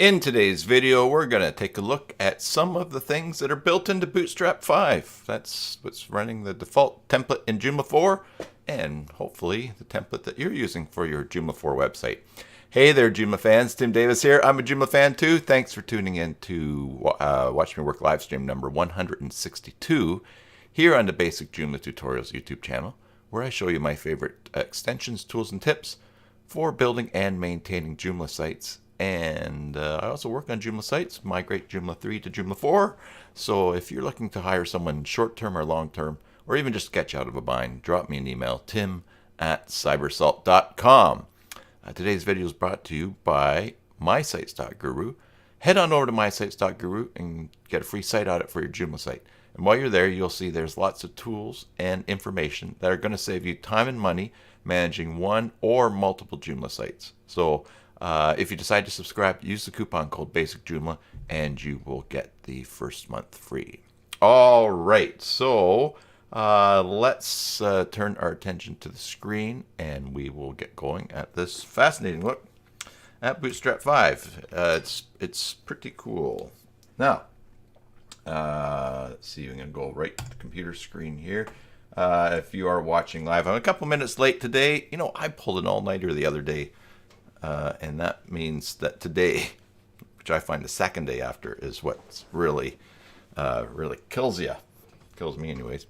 In today's video, we're going to take a look at some of the things that are built into Bootstrap 5. That's what's running the default template in Joomla 4, and hopefully the template that you're using for your Joomla 4 website. Hey there, Joomla fans. Tim Davis here. I'm a Joomla fan too. Thanks for tuning in to Watch Me Work livestream number 162 here on the Basic Joomla Tutorials YouTube channel, where I show you my favorite extensions, tools, and tips for building and maintaining Joomla sites. And I also work on Joomla sites, migrate Joomla 3 to Joomla 4. So if you're looking to hire someone short-term or long-term, or even just sketch out of a bind, drop me an email, tim@cybersalt.com. Today's video is brought to you by mySites.guru. Head on over to mySites.guru and get a free site audit for your Joomla site. And while you're there, you'll see there's lots of tools and information that are going to save you time and money managing one or multiple Joomla sites. So if you decide to subscribe, use the coupon code BASICJoomla and you will get the first month free. All right, so let's turn our attention to the screen and we will get going at this fascinating look at Bootstrap 5. It's pretty cool. Now, let's see, I'm going to go right to the computer screen here. If you are watching live, I'm a couple minutes late today. You know, I pulled an all-nighter the other day. And that means that today, which I find the second day after, is what's really kills you. Kills me anyways.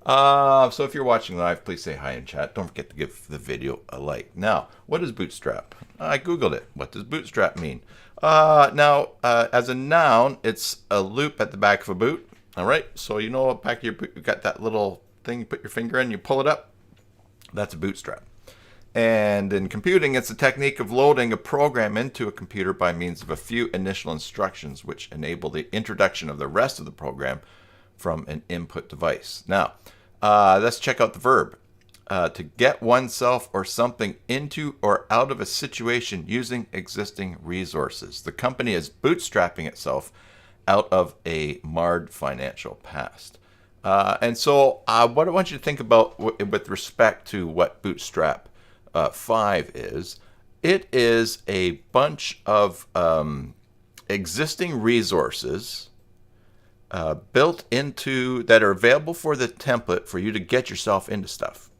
So if you're watching live, please say hi in chat. Don't forget to give the video a like. Now, what is Bootstrap? I Googled it. What does Bootstrap mean? Now, as a noun, it's a loop at the back of a boot. All right, so you know back of your boot, you've got that little thing you put your finger in, you pull it up. That's a bootstrap. And in computing, it's a technique of loading a program into a computer by means of a few initial instructions which enable the introduction of the rest of the program from an input device. Now, let's check out the verb. To get oneself or something into or out of a situation using existing resources. The company is bootstrapping itself out of a marred financial past. And so what I want you to think about with respect to what Bootstrap 5 is, it is a bunch of existing resources built into that are available for the template for you to get yourself into stuff.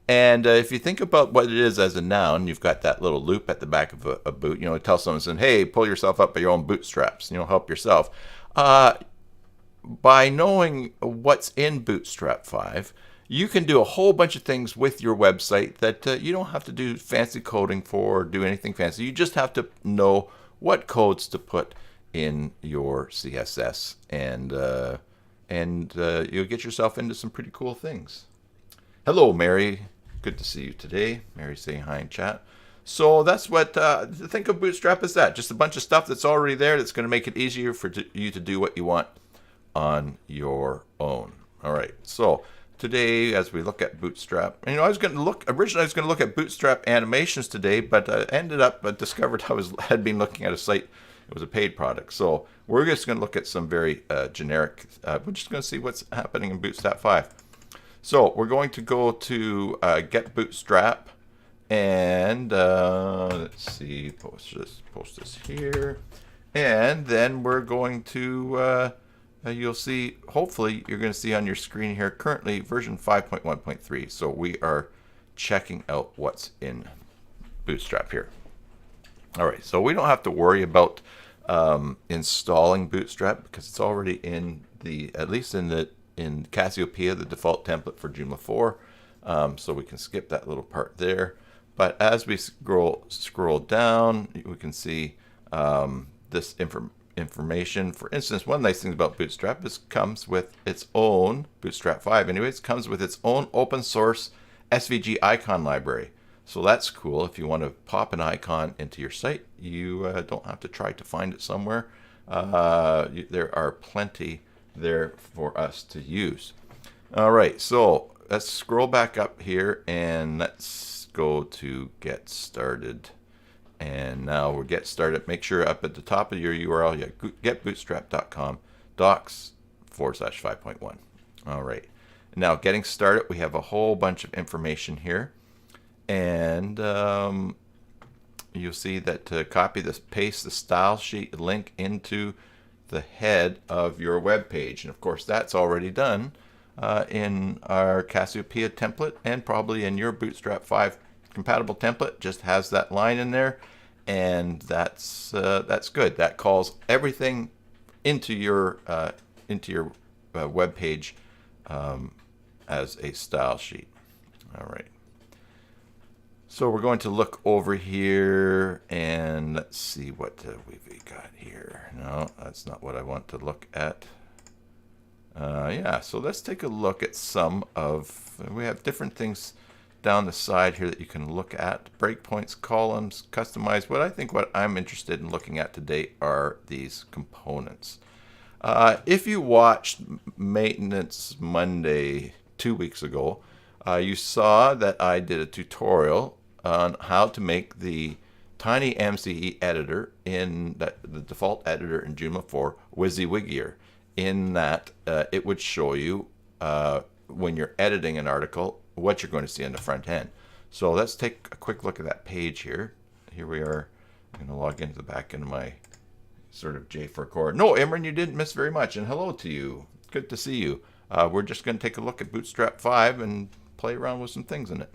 And if you think about what it is as a noun, you've got that little loop at the back of a boot. You know, it tells someone, saying, hey, pull yourself up by your own bootstraps. You know, help yourself. By knowing what's in Bootstrap 5, you can do a whole bunch of things with your website that you don't have to do fancy coding for or do anything fancy. You just have to know what codes to put in your CSS, and you'll get yourself into some pretty cool things. Hello, Mary. Good to see you today. Mary saying hi in chat. So that's what, think of Bootstrap as that. Just a bunch of stuff that's already there that's going to make it easier for you to do what you want on your own. All right, so today, as we look at Bootstrap, you know, originally I was going to look at Bootstrap animations today, but I ended up discovered had been looking at a site. It was a paid product. So we're just going to look at some very generic, we're just going to see what's happening in Bootstrap 5. So we're going to go to Get Bootstrap, and let's see, post this here. And then we're going to, you'll see, hopefully you're going to see on your screen here, currently version 5.1.3. So we are checking out what's in Bootstrap here. All right, so we don't have to worry about installing Bootstrap because it's already in at least in Cassiopeia, the default template for Joomla 4. So we can skip that little part there. But as we scroll down, we can see this information. For instance, one nice thing about Bootstrap is comes with its own, Bootstrap 5 anyways, comes with its own open source SVG icon library. So that's cool. If you want to pop an icon into your site, you don't have to try to find it somewhere. There are plenty there for us to use. All right, so let's scroll back up here and let's go to Get Started. And now we'll get started. Make sure up at the top of your URL, you getbootstrap.com docs/5.1. All right. Now getting started, we have a whole bunch of information here. And you'll see that to copy this, paste the style sheet link into the head of your web page. And of course, that's already done in our Cassiopeia template, and probably in your Bootstrap 5 compatible template. Just has that line in there, and that's good. That calls everything into your web page as a style sheet. All right. So we're going to look over here and let's see what we've got here. No, that's not what I want to look at. Yeah, so let's take a look at some of, we have different things down the side here that you can look at. Breakpoints, columns, customize. What I'm interested in looking at today are these components. If you watched Maintenance Monday 2 weeks ago, you saw that I did a tutorial on how to make the tiny MCE editor in the default editor in Joomla for WYSIWYGier. In that, it would show you when you're editing an article what you're going to see on the front end. So let's take a quick look at that page here. Here we are. I'm going to log into the back end of my sort of J4 core. No, Imran, you didn't miss very much, and hello to you. Good to see you. We're just going to take a look at Bootstrap 5 and play around with some things in it.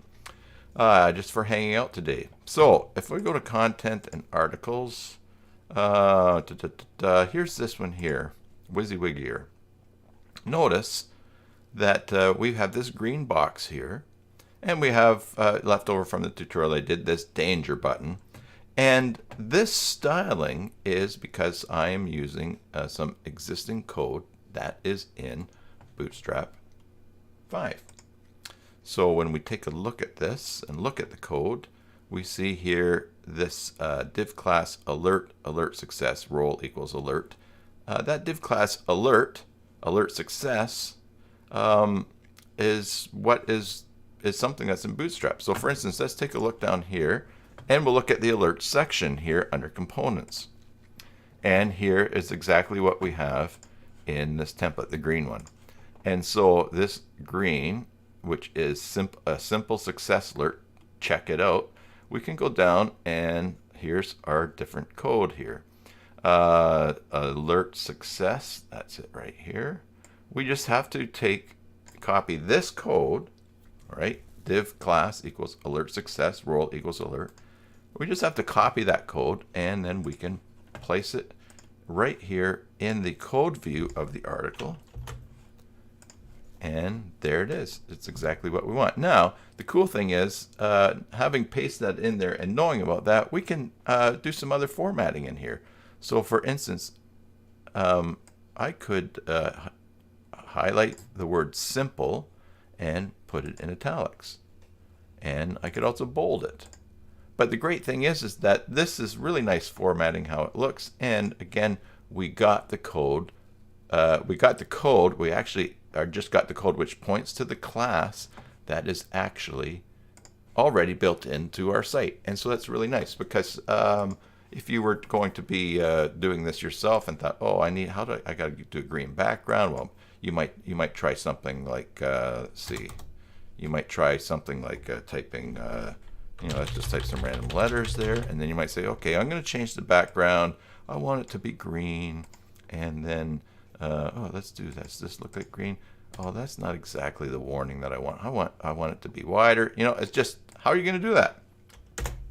Just for hanging out today. So if we go to content and articles, here's this one here, WYSIWYGier. Notice that we have this green box here, and we have left over from the tutorial I did this danger button. And this styling is because I am using some existing code that is in Bootstrap 5. So when we take a look at this and look at the code, we see here this div class alert success role equals alert. That div class alert success is something that's in Bootstrap. So for instance, let's take a look down here, and we'll look at the alert section here under components. And here is exactly what we have in this template, the green one. And so this green, which is a simple success alert, check it out. We can go down, and here's our different code here. Alert success, that's it right here. We just have to copy this code, right? Div class equals alert success, role equals alert. We just have to copy that code, and then we can place it right here in the code view of the article. And there it is. It's exactly what we want. Now, the cool thing is, having pasted that in there and knowing about that, we can do some other formatting in here. So for instance, I could highlight the word simple and put it in italics. And I could also bold it. But the great thing is that this is really nice formatting how it looks. And again, we got the code. We actually just got the code which points to the class that is actually already built into our site. And so that's really nice, because if you were going to be doing this yourself and thought, oh, I got to do a green background, well, you might try something like let's see, you might try something like typing let's just type some random letters there, and then you might say, okay, I'm going to change the background. I want it to be green, and then let's do this. Does this look like green? Oh, that's not exactly the warning that I want. I want it to be wider. It's just, how are you going to do that?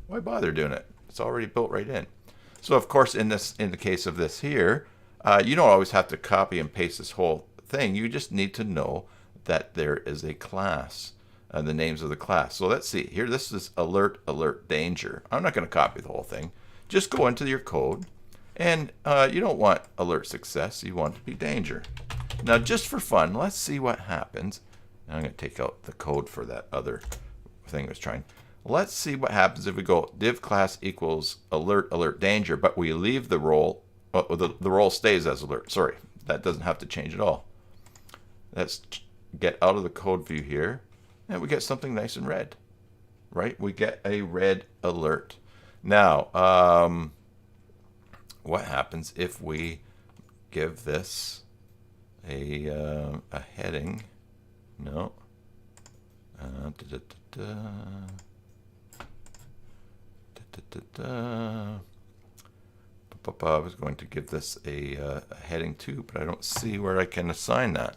Why bother doing it? It's already built right in. So of course, in the case of this here, you don't always have to copy and paste this whole thing. You just need to know that there is a class, the names of the class. So let's see here. This is alert danger. I'm not going to copy the whole thing. Just go into your code. And you don't want alert success, you want it to be danger. Now, just for fun, let's see what happens. Now, I'm going to take out the code for that other thing I was trying. Let's see what happens if we go div class equals alert danger, but we leave the role, the role stays as alert. Sorry, that doesn't have to change at all. Let's get out of the code view here, and we get something nice and red, right? We get a red alert. Now, what happens if we give this a heading? No. I was going to give this a heading too, but I don't see where I can assign that.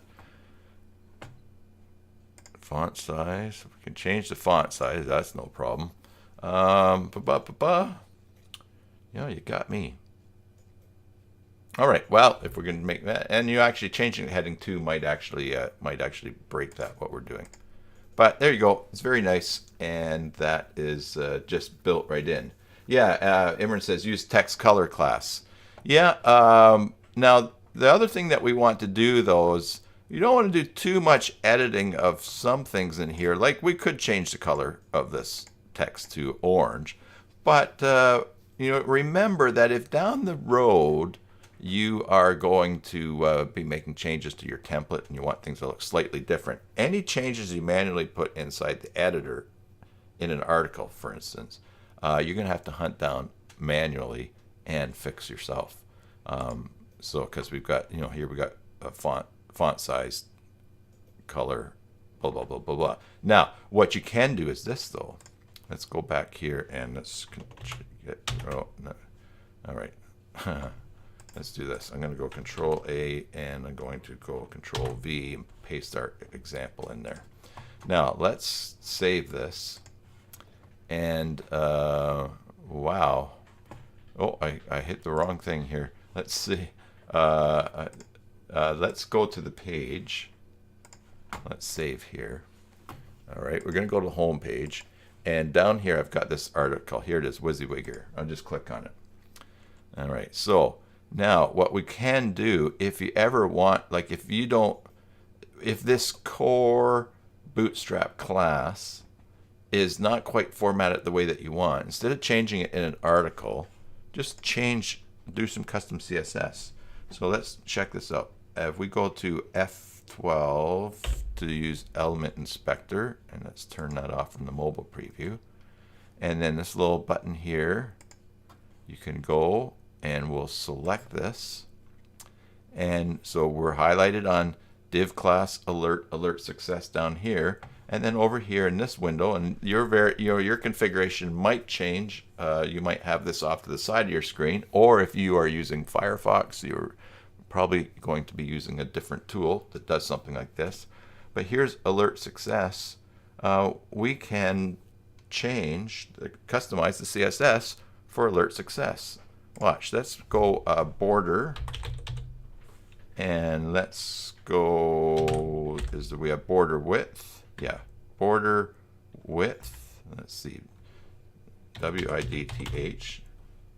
Font size. We can change the font size. That's no problem. Yeah, you got me. All right. Well, if we're going to make that, and you actually changing the heading to might actually break that what we're doing. But there you go. It's very nice, and that is just built right in. Yeah. Imran says use text color class. Yeah. Now the other thing that we want to do though is you don't want to do too much editing of some things in here. Like we could change the color of this text to orange, but remember that if down the road you are going to be making changes to your template and you want things to look slightly different, any changes you manually put inside the editor in an article, for instance, you're going to have to hunt down manually and fix yourself. So because we've got, here we got a font size, color, blah, blah, blah, blah, blah. Now, what you can do is this, though. Let's go back here and let's get, oh, no. All right. Let's do this. I'm going to go Control A and I'm going to go Control V and paste our example in there. Now, let's save this. And, wow. Oh, I hit the wrong thing here. Let's see. Let's go to the page. Let's save here. All right, we're going to go to the home page. And down here, I've got this article. Here it is, WYSIWYG. I'll just click on it. All right, so now what we can do, if you ever want, like if this core Bootstrap class is not quite formatted the way that you want, instead of changing it in an article, just do some custom CSS. So let's check this out. If we go to F12 to use Element Inspector, and let's turn that off from the mobile preview, and then this little button here, you can go and we'll select this, and so we're highlighted on div class alert success down here, and then over here in this window, and your configuration might change. You might have this off to the side of your screen, or if you are using Firefox, you're probably going to be using a different tool that does something like this. But here's alert success. We can customize the CSS for alert success. Watch, let's go border, and let's go, we have border width. Yeah, border width. Let's see, width.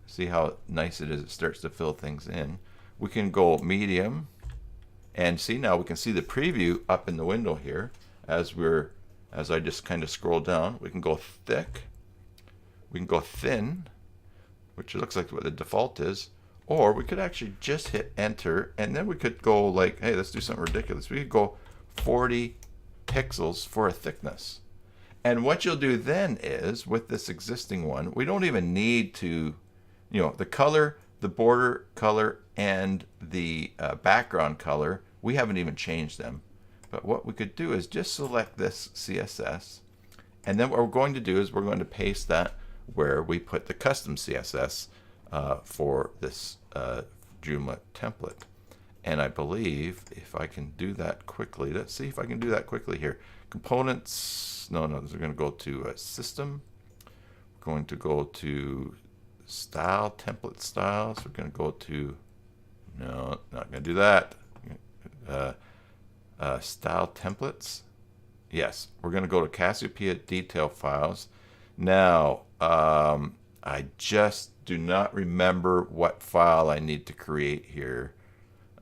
See how nice it is. It starts to fill things in. We can go medium, and see now we can see the preview up in the window here as I just kind of scroll down. We can go thick, we can go thin, which looks like what the default is, or we could actually just hit enter, and then we could go like, hey, let's do something ridiculous. We could go 40 pixels for a thickness. And what you'll do then is, with this existing one, we don't even need to, the color, the border color, and the background color, we haven't even changed them. But what we could do is just select this CSS, and then what we're going to do is we're going to paste that where we put the custom CSS for this Joomla template. And I believe if I can do that quickly, let's see if I can do that quickly here. Components, no, we're going to go to system. We're going to go to style, template styles. We're going to go to, no, not going to do that. Style templates. Yes, we're going to go to Cassiopeia detail files. Now, I just do not remember what file I need to create here.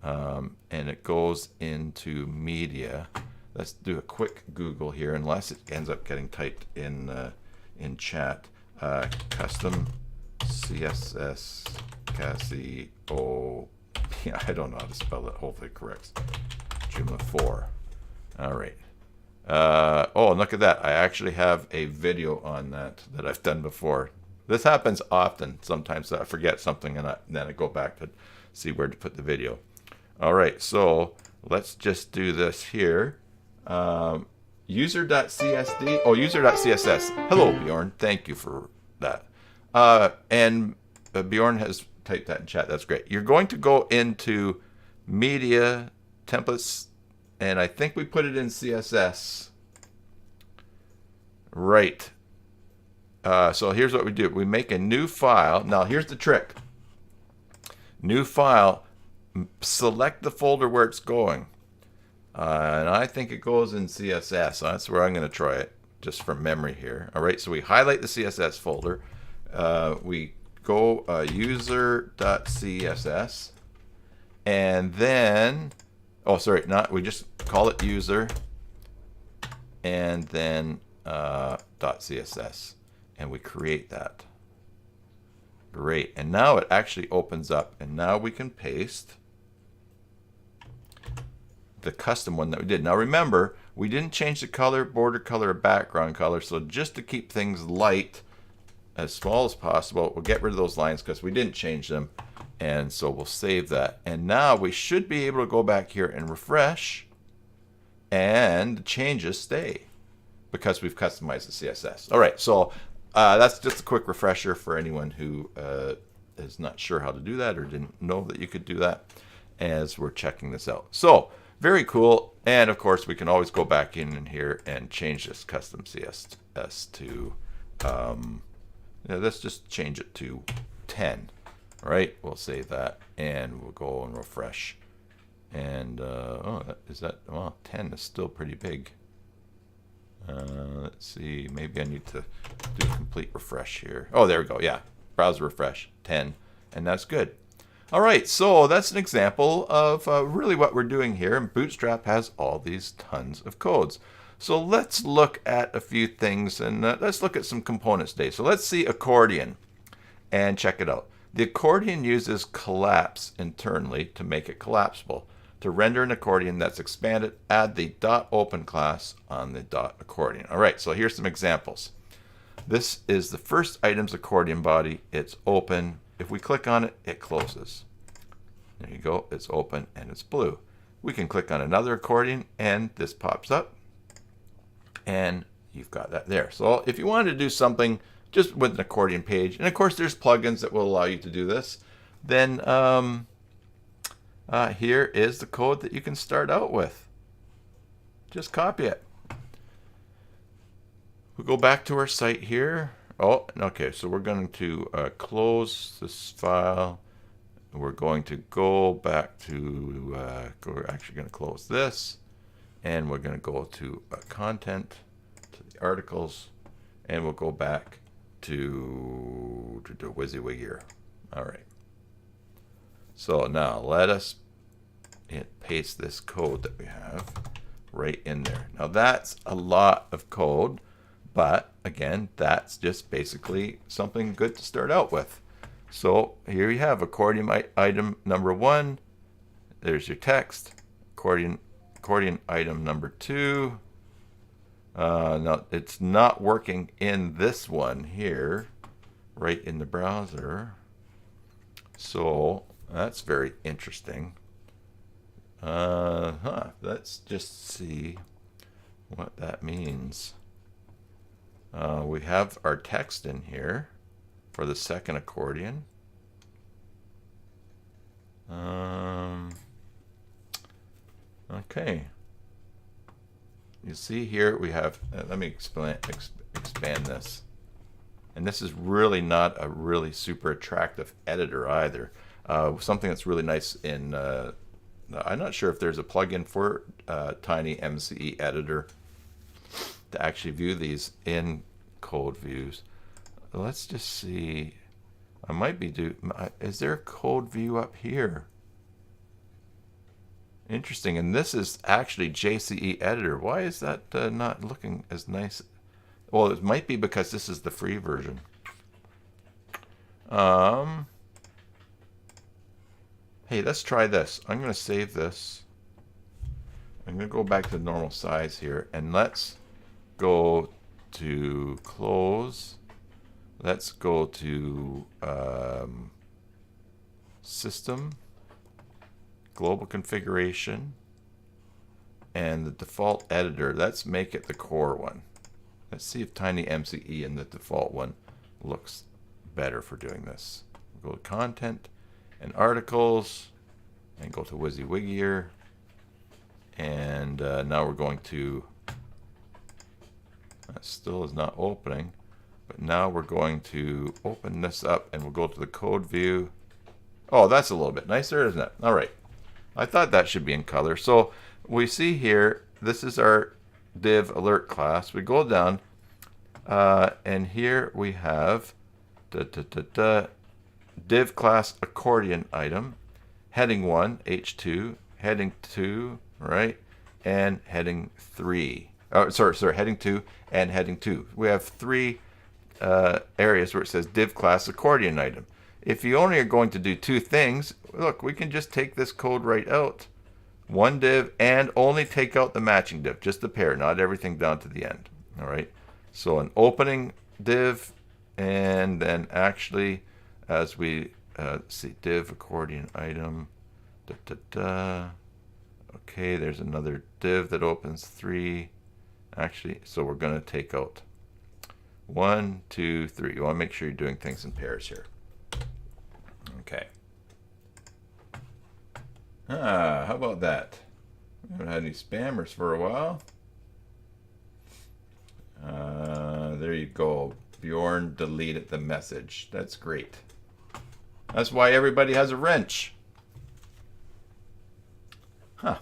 And it goes into media. Let's do a quick Google here, unless it ends up getting typed in chat. Custom CSS Casio. Yeah, I don't know how to spell it. Hopefully it corrects. Joomla 4. All right. Oh, look at that. I actually have a video on that I've done before. This happens often. Sometimes I forget something and then I go back to see where to put the video. All right, so let's just do this here. User.csd. Oh, user.css. Hello, Bjorn. Thank you for that. And Bjorn has typed that in chat. That's great. You're going to go into media templates, and I think we put it in CSS. Right. So here's what we do. We make a new file. Now here's the trick. New file. Select the folder where it's going. And I think it goes in CSS. So that's where I'm going to try it, just from memory here. All right, so we highlight the CSS folder. We go user.css. And then, oh, sorry, we just call it user. And then .css. And we create that. Great. And now it actually opens up. And now we can paste the custom one that we did. Now remember, we didn't change the color, border color, or background color. So just to keep things light, as small as possible, we'll get rid of those lines because we didn't change them. And so we'll save that. And now we should be able to go back here and refresh. And the changes stay because we've customized the CSS. All right, so that's just a quick refresher for anyone who is not sure how to do that or didn't know that you could do that as we're checking this out. So very cool. And of course, we can always go back in here and change this custom CSS to, let's just change it to 10. All right, we'll save that and we'll go and refresh. And oh, 10 is still pretty big. Let's see, maybe I need to do a complete refresh here. Oh, there we go. Yeah, browser refresh 10, and that's good. All right, so that's an example of really what we're doing here. And Bootstrap has all these tons of codes. So let's look at a few things, and let's look at some components today. So let's see accordion and check it out. The accordion uses collapse internally to make it collapsible. To render an accordion that's expanded, add the .open class on the .accordion. All right, so here's some examples. This is the first item's accordion body. It's open. If we click on it, it closes. There you go. It's open and it's blue. We can click on another accordion and this pops up. And you've got that there. So if you wanted to do something just with an accordion page, and of course there's plugins that will allow you to do this, then here is the code that you can start out with. Just copy it. We'll go back to our site here. Oh, okay, so we're going to close this file. We're going to go back to, we're actually going to close this. And we're going to go to content, to the articles, and we'll go back to WYSIWYG here. All right. So now let us paste this code that we have right in there. Now that's a lot of code, but again, that's just basically something good to start out with. So here you have accordion item number 1. There's your text. Accordion item number 2. Now it's not working in this one here, right in the browser. So that's very interesting. Let's just see what that means. We have our text in here for the second accordion. Okay. You see here we have, let me expand this. And this is really not a really super attractive editor either. Something that's really nice in, I'm not sure if there's a plugin for Tiny MCE editor to actually view these in code views. Let's just see. I might be is there a code view up here? Interesting. And this is actually JCE editor. Why is that not looking as nice? Well, it might be because this is the free version. Hey, let's try this. I'm going to save this. I'm going to go back to the normal size here, and let's go to close. Let's go to system, global configuration, and the default editor. Let's make it the core one. Let's see if Tiny MCE in the default one looks better for doing this. We'll go to content and articles and go to WYSIWYGier. And now we're going to, that still is not opening, but now we're going to open this up and we'll go to the code view. Oh, that's a little bit nicer, isn't it? All right. I thought that should be in color. So we see here, this is our div alert class. We go down and here we have div class accordion item, heading 1, H2, heading 2, right, and heading 3. Oh, sorry, heading 2 and heading 2. We have 3 areas where it says div class accordion item. If you only are going to do 2 things, look, we can just take this code right out. 1 div and only take out the matching div, just the pair, not everything down to the end. All right. So an opening div, and then actually, as we see, div accordion item. Okay, there's another div that opens 3. Actually, so we're going to take out 1, 2, 3. You want to make sure you're doing things in pairs here. Okay. How about that? We haven't had any spammers for a while. There you go. Bjorn deleted the message. That's great. That's why everybody has a wrench. Huh.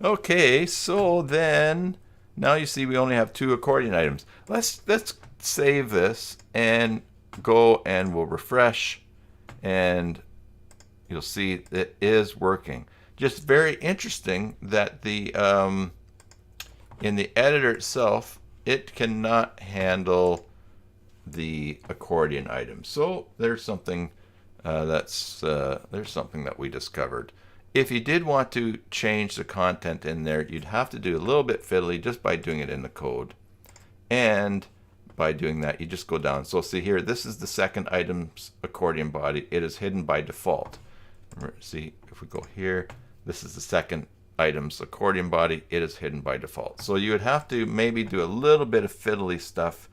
Okay, so then now you see we only have 2 accordion items. Let's save this and go and we'll refresh, and you'll see it is working. Just very interesting that the in the editor itself, it cannot handle the accordion item. So there's something there's something that we discovered. If you did want to change the content in there, you'd have to do a little bit fiddly just by doing it in the code. And by doing that, you just go down. So see here, this is the second item's accordion body. It is hidden by default. See, if we go here, this is the second item's accordion body. It is hidden by default. So you would have to maybe do a little bit of fiddly stuff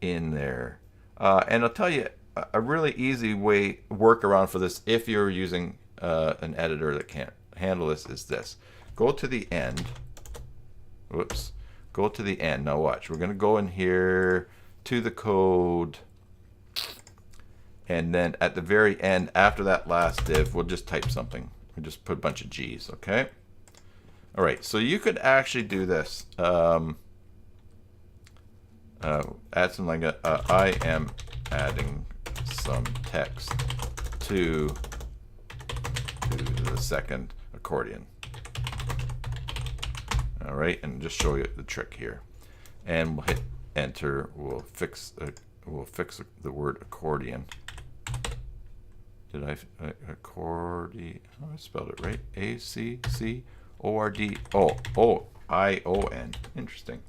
in there. And I'll tell you a really easy workaround for this if you're using an editor that can't handle this is this. Go to the end. Whoops. Go to the end. Now watch. We're going to go in here to the code. And then at the very end, after that last div, we'll just type something. We'll just put a bunch of G's, okay? All right, so you could actually do this. Add something like I am adding some text to the second accordion. All right, and just show you the trick here. And we'll hit enter. We'll fix the word accordion. Did I accordion? Oh, I spelled it right. A-C-C-O-R-D-O-I-O-N. Interesting.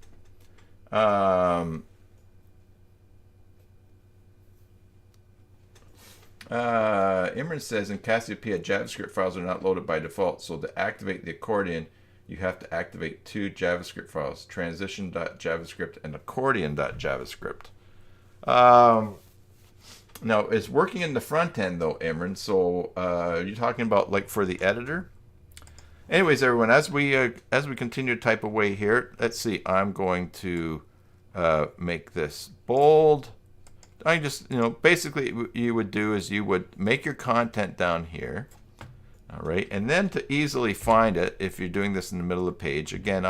Imran says in Cassiopeia, JavaScript files are not loaded by default. So to activate the accordion, you have to activate 2 JavaScript files: transition.javascript and accordion.javascript. Now, it's working in the front end though, Imran. So you're talking about like for the editor. Anyways, everyone, as we continue to type away here, let's see. I'm going to make this bold. I just, basically what you would do is you would make your content down here. All right, and then to easily find it, if you're doing this in the middle of the page, again,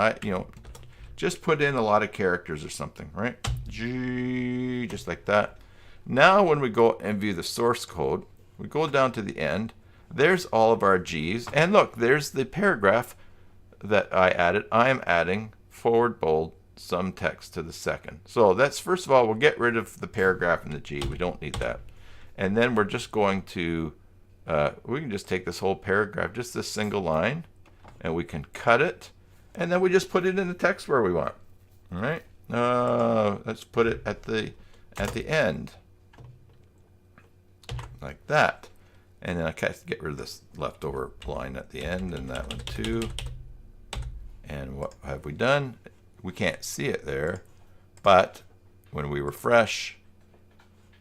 just put in a lot of characters or something, right? G, just like that. Now, when we go and view the source code, we go down to the end. There's all of our G's, and look, there's the paragraph that I added. I am adding forward bold some text to the second. So that's, first of all, we'll get rid of the paragraph and the G. We don't need that. And then we're just going to, we can just take this whole paragraph, just this single line, and we can cut it, and then we just put it in the text where we want. All right. Let's put it at the end, like that. And then I can get rid of this leftover line at the end, and that one too. And what have we done? We can't see it there, but when we refresh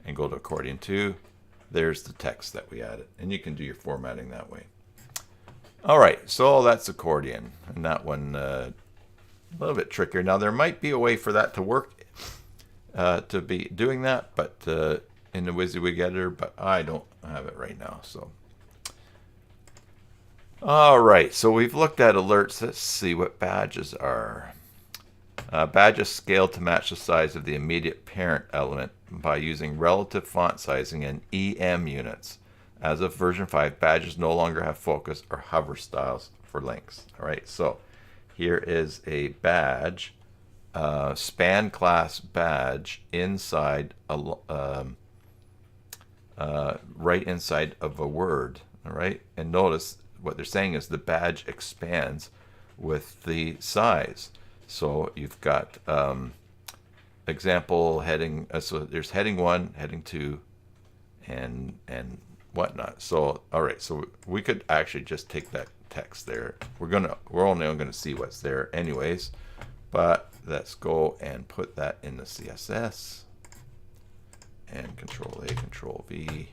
and go to accordion 2. There's the text that we added, and you can do your formatting that way. All right, so that's accordion, and that one a little bit trickier. Now there might be a way for that to work, to be doing that, but in the WYSIWYG editor, but I don't have it right now. So, all right, so we've looked at alerts. Let's see what badges are. Badges scale to match the size of the immediate parent element by using relative font sizing and EM units. As of version 5, badges no longer have focus or hover styles for links. All right, so here is a badge, span class badge inside a right inside of a word. All right, and notice what they're saying is the badge expands with the size. So you've got example heading. So there's heading 1, heading 2, and whatnot. So all right, so we could actually just take that text there. We're only going to see what's there anyways, but let's go and put that in the CSS and Control A, Control V,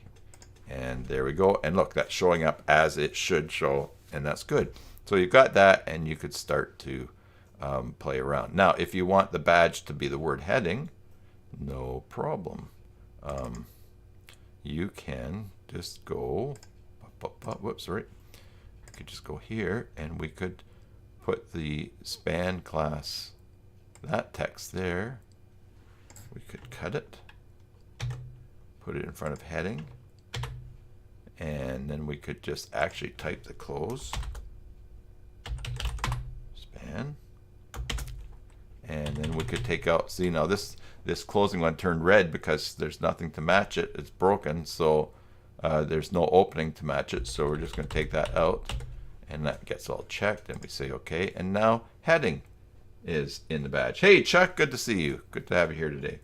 and there we go. And look, that's showing up as it should show, and that's good. So you've got that, and you could start to play around. Now, if you want the badge to be the word heading, no problem. You can just go, whoops, sorry. You could just go here, and we could put the span class, that text there. We could cut it, put it in front of heading, and then we could just actually type the close, span, and then we could take out, see now this closing one turned red because there's nothing to match it. It's broken, so there's no opening to match it, so we're just going to take that out, and that gets all checked, and we say okay, and now heading is in the badge. Hey Chuck, good to see you. Good to have you here today.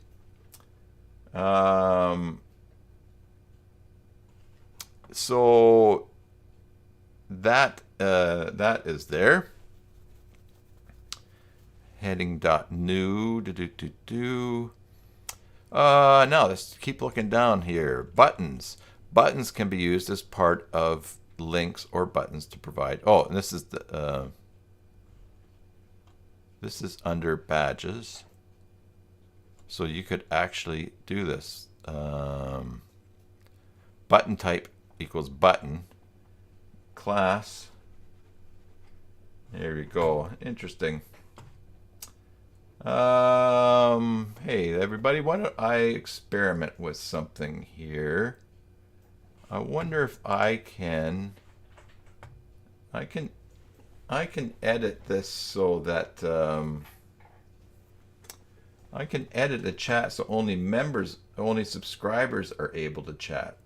So that is there. Heading.new. Now let's keep looking down here. Buttons. Buttons can be used as part of links or buttons to provide. Oh, and this is the this is under badges. So you could actually do this. Button type equals button. Class. There you go. Interesting. Hey everybody, why don't I experiment with something here? I wonder if I can edit this so that I can edit the chat so only subscribers are able to chat.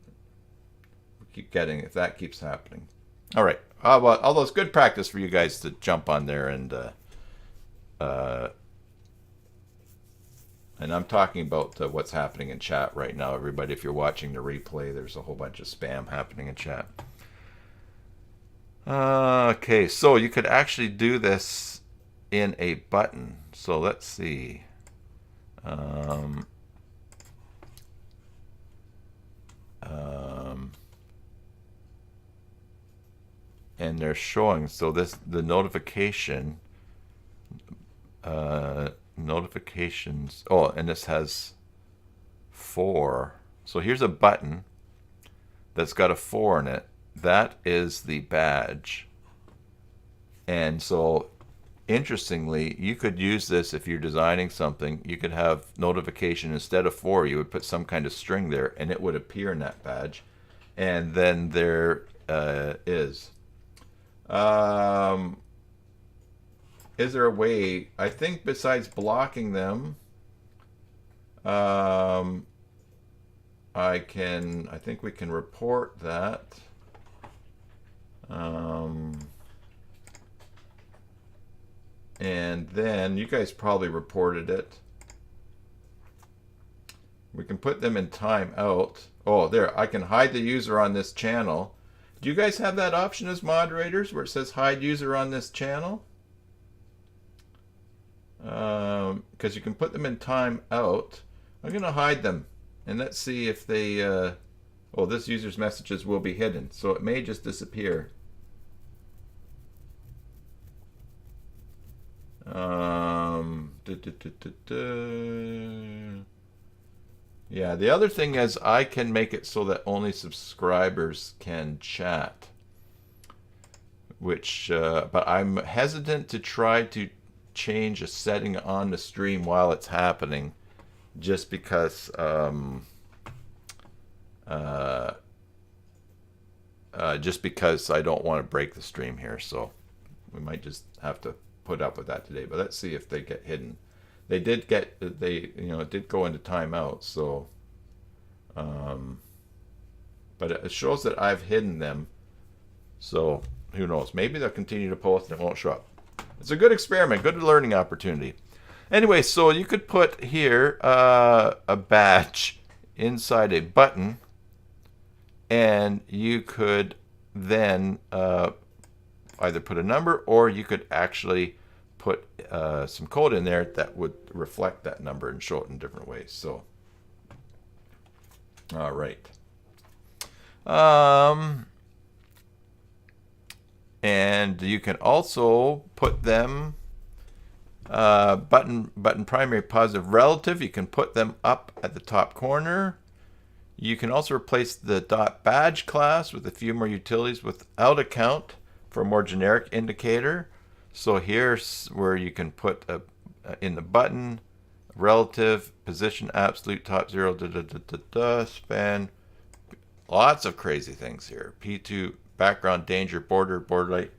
We keep getting, if that keeps happening. All right. Although it's good practice for you guys to jump on there and I'm talking about what's happening in chat right now, everybody. If you're watching the replay, there's a whole bunch of spam happening in chat. Okay, so you could actually do this in a button. So let's see. And they're showing, so the notification, notifications, oh, and this has 4. So here's a button that's got a 4 in it. That is the badge. And so interestingly, you could use this if you're designing something. You could have notification instead of 4, you would put some kind of string there and it would appear in that badge. And then there is there a way, I think besides blocking them, I think we can report that. And then you guys probably reported it. We can put them in timeout. Oh, there, I can hide the user on this channel. Do you guys have that option as moderators where it says hide user on this channel? Because you can put them in timeout. I'm going to hide them. And let's see if they, oh, this user's messages will be hidden. So it may just disappear. Yeah, the other thing is I can make it so that only subscribers can chat. Which, but I'm hesitant to try to change a setting on the stream while it's happening, just because I don't want to break the stream here. So we might just have to put up with that today. But let's see if they get hidden. They did get it did go into timeout. So, but it shows that I've hidden them. So who knows? Maybe they'll continue to post and it won't show up. It's a good experiment, good learning opportunity. Anyway, so you could put here a badge inside a button, and you could then either put a number, or you could actually put some code in there that would reflect that number and show it in different ways. So, all right. And you can also put them button primary positive relative. You can put them up at the top corner. You can also replace the .badge class with a few more utilities without a count for a more generic indicator. So here's where you can put in the button relative, position, absolute, top 0, span, lots of crazy things here. P2, background, danger, border, border light,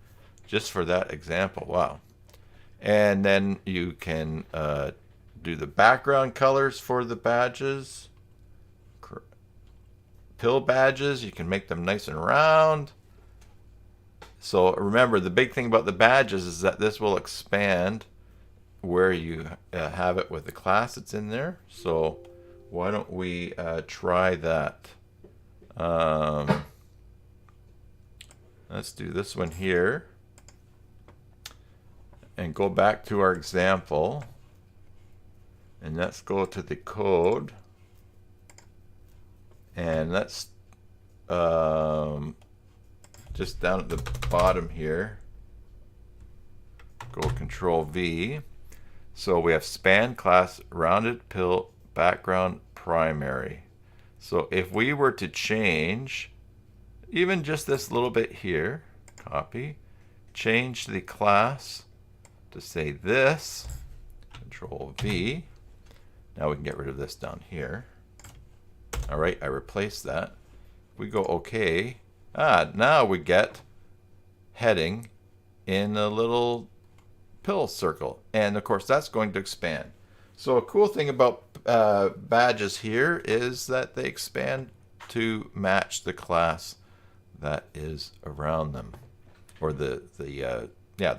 just for that example. Wow. And then you can do the background colors for the badges. Pill badges, you can make them nice and round. So remember, the big thing about the badges is that this will expand where you have it with the class that's in there. So why don't we try that? Let's do this one here and go back to our example, and let's go to the code, and let's just down at the bottom here, go Control V. So we have span class, rounded pill, background, primary. So if we were to change even just this little bit here, copy, change the class to say this, Control V. Now we can get rid of this down here. All right, I replaced that. We go OK. Now we get heading in a little pill circle. And of course, that's going to expand. So a cool thing about badges here is that they expand to match the class that is around them, or the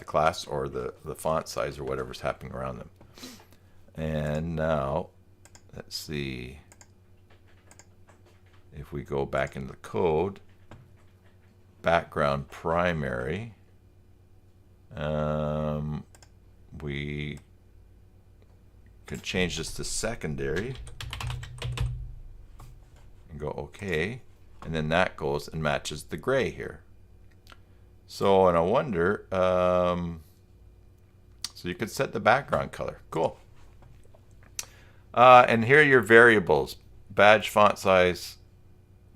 class or the font size or whatever's happening around them. And now let's see if we go back into the code, background primary, we could change this to secondary and go OK, and then that goes and matches the gray here. So, and I wonder, so you could set the background color. Cool. And here are your variables: badge font size,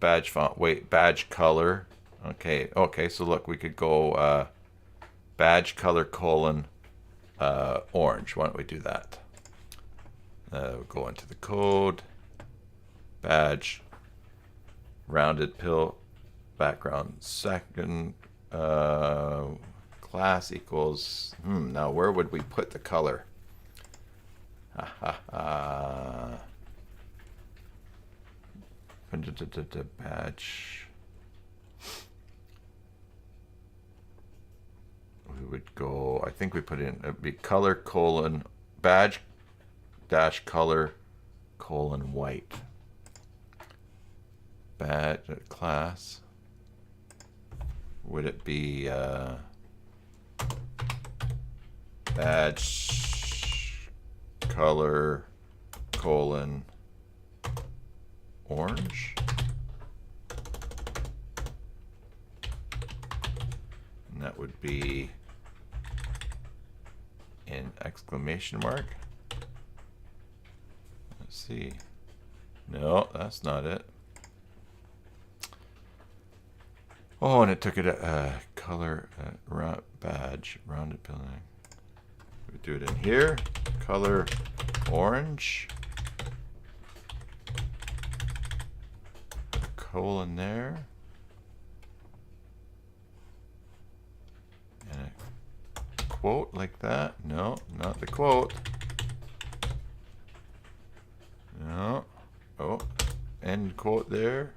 badge font weight, badge color. Okay, so look, we could go badge color colon orange. Why don't we do that? We'll go into the code, badge, rounded pill, background second, class equals, now where would we put the color? Badge. We would go, I think we put in, it'd be color colon badge dash color colon white. Badge class. Would it be badge color colon orange. And that would be an exclamation mark. Let's see. No, that's not it. Oh, and it took it a color badge, rounded building. We do it in here. Color orange. Put a colon there. And a quote like that. No, not the quote. No. Oh, end quote there.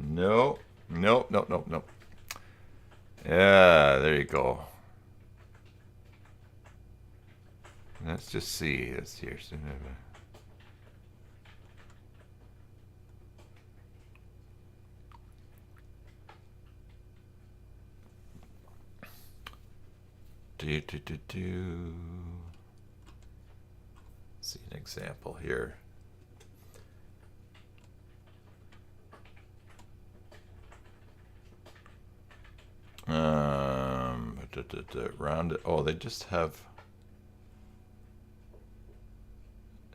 No. Nope, nope, nope, nope. Yeah, there you go. Let's just see. Let's see here. See an example here. Round it. Oh, they just have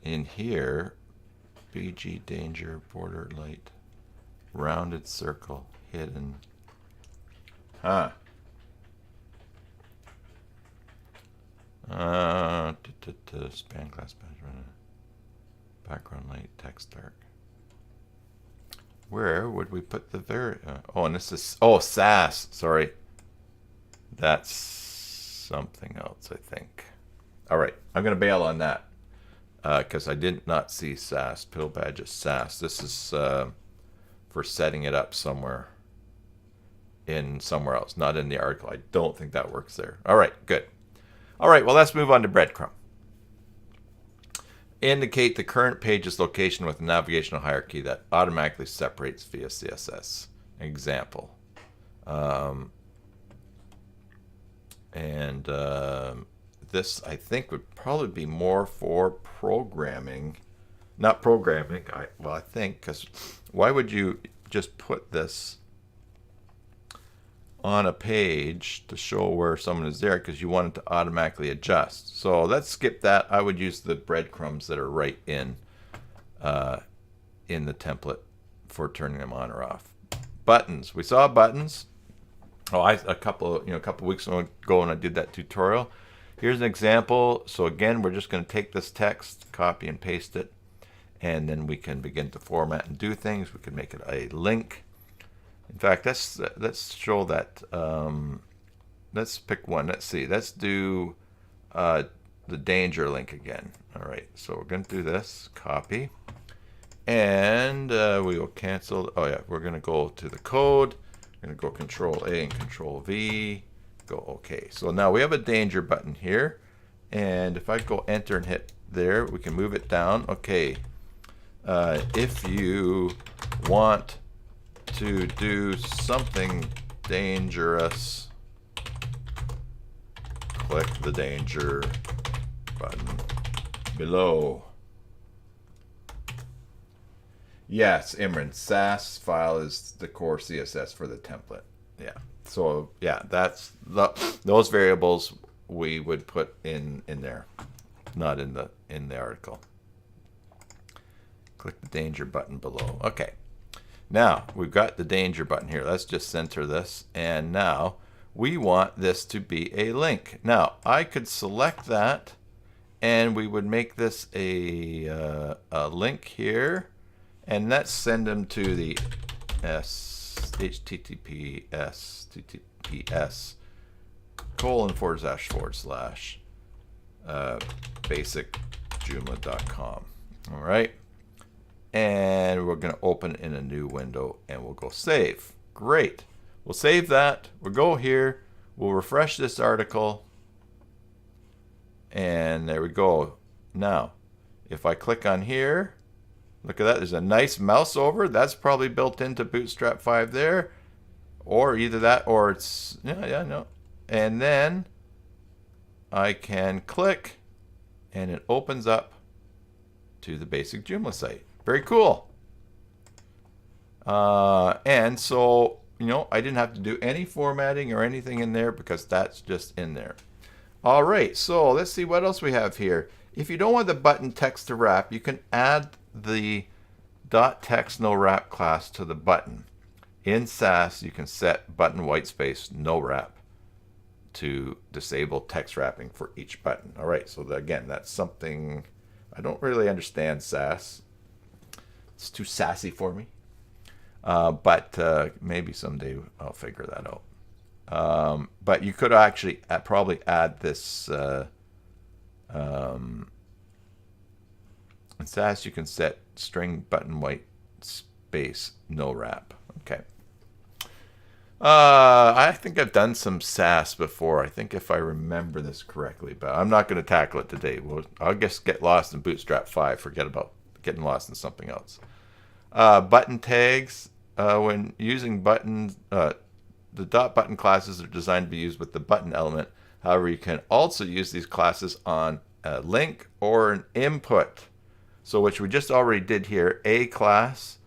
in here BG danger border light rounded circle hidden. Huh. Span class background light text dark. Where would we put the oh, and this is, oh, SAS. Sorry. That's something else, I think. All right. I'm going to bail on that because I did not see SAS. Pill badge is SAS. This is for setting it up somewhere else, not in the article. I don't think that works there. All right. Good. All right. Well, let's move on to breadcrumb. Indicate the current page's location with a navigational hierarchy that automatically separates via CSS. Example. This, I think, would probably be more for programming. Not programming. I think, because why would you just put this on a page to show where someone is there, because you want it to automatically adjust. So let's skip that. I would use the breadcrumbs that are right in the template for turning them on or off. Buttons. We saw buttons. Oh, a couple weeks ago when I did that tutorial. Here's an example. So again, we're just going to take this text, copy and paste it, and then we can begin to format and do things. We can make it a link. In fact, let's show that. Let's pick one. Let's see. Let's do the danger link again. All right. So we're going to do this. Copy. And we will cancel. Oh, yeah. We're going to go to the code. We're going to go Control A and Control V. Go OK. So now we have a danger button here. And if I go Enter and hit there, we can move it down. OK. If you want to do something dangerous, click the danger button below. Yes, Imran, SAS file is the core CSS for the template. Yeah. So yeah, that's those variables we would put in there, not in the article. Click the danger button below. Okay. Now, we've got the danger button here. Let's just center this. And now, we want this to be a link. Now, I could select that, and we would make this a link here. And let's send them to the https://basic.joomla.com. All right. And we're going to open in a new window, and we'll go save. Great. We'll save that. We'll go here. We'll refresh this article. And there we go. Now, if I click on here, look at that. There's a nice mouse over. That's probably built into Bootstrap 5 there. Or either that or it's, no. And then I can click, and it opens up to the basic Joomla site. Very cool. And so, I didn't have to do any formatting or anything in there because that's just in there. All right, so let's see what else we have here. If you don't want the button text to wrap, you can add the .text no wrap class to the button. In Sass, you can set button whitespace no wrap to disable text wrapping for each button. All right, so again, that's something I don't really understand Sass. It's too sassy for me. But maybe someday I'll figure that out. But you could actually probably add this. In Sass, you can set string button white space no wrap. Okay. I think I've done some Sass before. I think if I remember this correctly, but I'm not going to tackle it today. I'll just get lost in Bootstrap 5. Forget about getting lost in something else. Button tags. When using buttons, the .button classes are designed to be used with the button element. However, you can also use these classes on a link or an input. So which we just already did here. A class,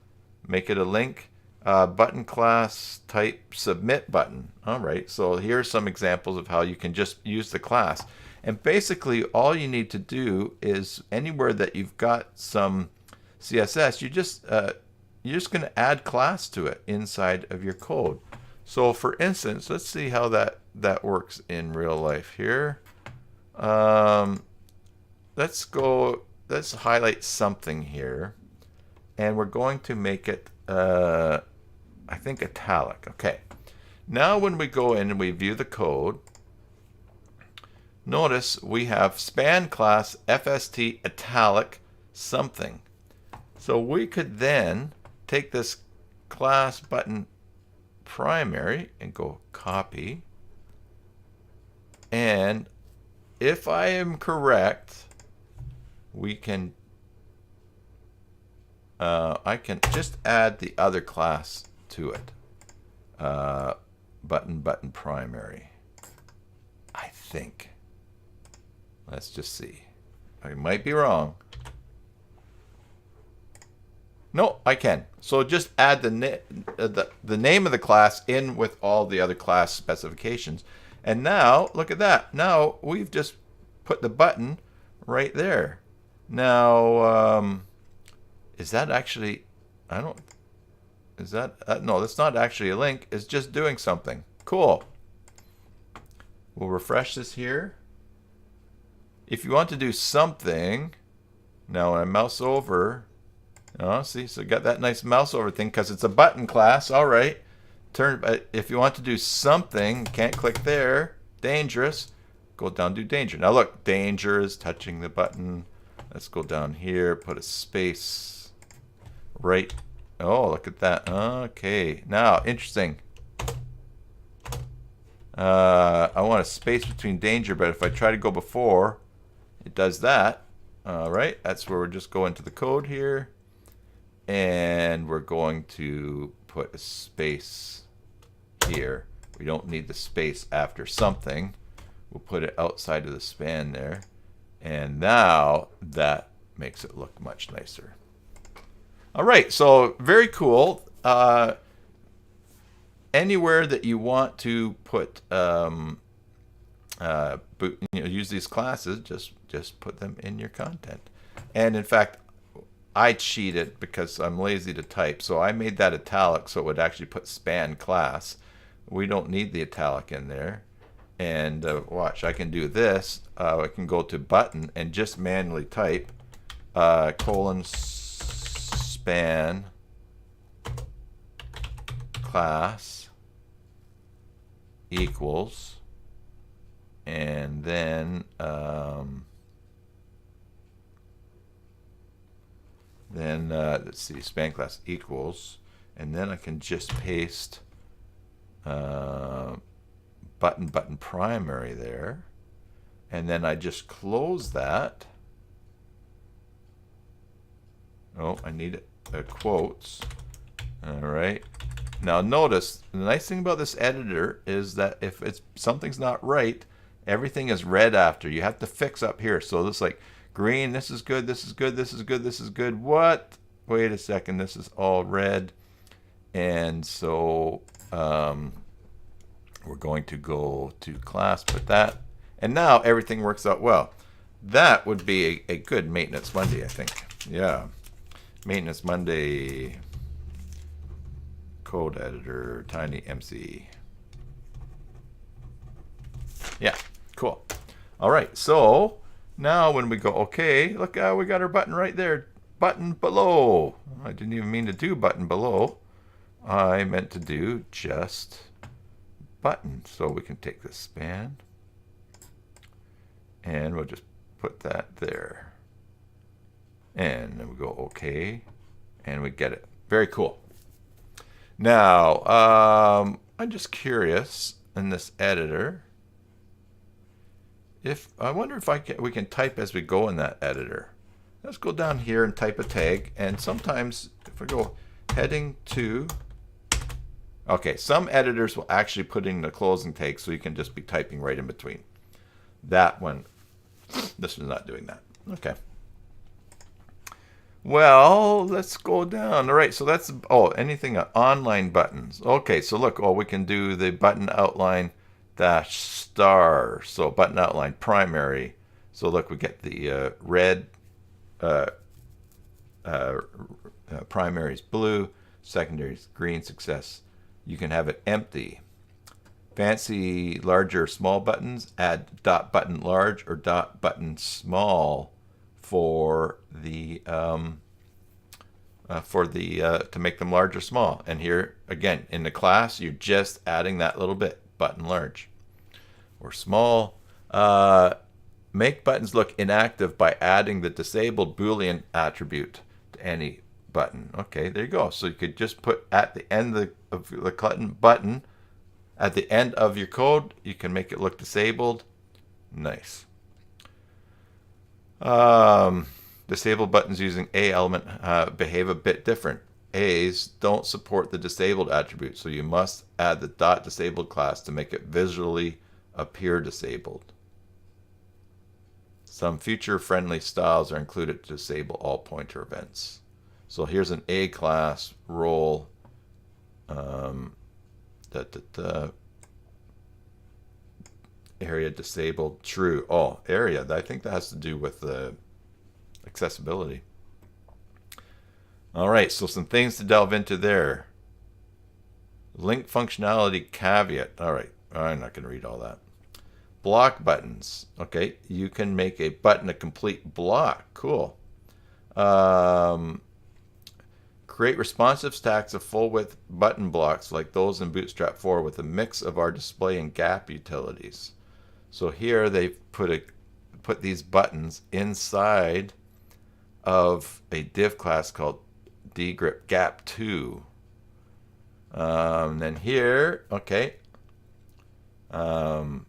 make it a link. Button class, type submit button. All right, so here's some examples of how you can just use the class. And basically all you need to do is anywhere that you've got some CSS, you're just going to add class to it inside of your code. So for instance, let's see how that works in real life here. Let's highlight something here, and we're going to make it I think italic. Okay. Now when we go in and we view the code, notice we have span class FST italic something. So we could then take this class button primary and go copy. And if I am correct, we can I can just add the other class to it. Button primary. I think. Let's just see. I might be wrong. No, I can. So just add the name of the class in with all the other class specifications. And now, look at that. Now we've just put the button right there. Now, is that actually, no, that's not actually a link. It's just doing something. Cool. We'll refresh this here. If you want to do something, now when I mouse over, see, so got that nice mouse over thing because it's a button class. All right. If you want to do something, can't click there. Dangerous. Go down, do danger. Now look, danger is touching the button. Let's go down here, put a space right. Oh, look at that. Okay. Now, interesting. I want a space between danger, but if I try to go before, it does that. All right. That's where we're just going to the code here. And we're going to put a space here. We don't need the space after something. We'll put it outside of the span there. And now that makes it look much nicer. All right, so very cool. Anywhere that you want to put, use these classes, just put them in your content. And in fact, I cheated because I'm lazy to type, so I made that italic so it would actually put span class. We don't need the italic in there. And watch, I can do this. I can go to button and just manually type span class equals, and then let's see, span class equals, and then I can just paste button primary there, and then I just close that. Oh, I need quotes. All right. Now notice the nice thing about this editor is that if something's not right, everything is red after. You have to fix up here. So this like green, this is good, this is good, this is good, this is good. What? Wait a second, this is all red. And so we're going to go to class, put that, and now everything works out well. That would be a good Maintenance Monday, I think. Yeah. Maintenance Monday, code editor, tiny MC. Yeah, cool. All right, so now when we go, okay, look, we got our button right there. Button below. I didn't even mean to do button below. I meant to do just button. So we can take this span and we'll just put that there. And then we go okay, and we get it. Very cool. Now, I'm just curious in this editor, I wonder if we can type as we go in that editor. Let's go down here and type a tag, and sometimes if we go heading to, okay, some editors will actually put in the closing tag so you can just be typing right in between. That one, this one's not doing that. Okay. Well, let's go down. All right, so that's, anything online buttons. Okay, so look, we can do the button outline dash star. So button outline primary. So look, we get the red, primary is blue, secondary is green, success. You can have it empty. Fancy larger small buttons, add dot button large or dot button small for the to make them large or small. And here again in the class, you're just adding that little bit, button large or small. Make buttons look inactive by adding the disabled Boolean attribute to any button. Okay, there you go. So you could just put at the end of the button at the end of your code, you can make it look disabled. Nice. Disabled buttons using A element behave a bit different. A's don't support the disabled attribute, so you must add the dot disabled class to make it visually appear disabled. Some future-friendly styles are included to disable all pointer events. So here's an A class role. Area disabled true. Oh, area. I think that has to do with the accessibility. All right, so some things to delve into there. Link functionality caveat. All right, I'm not going to read all that. Block buttons. Okay, you can make a button a complete block. Cool. Create responsive stacks of full-width button blocks like those in Bootstrap 4 with a mix of our display and gap utilities. So here they've put these buttons inside of a div class called dgrip gap2. And then here, okay. Oh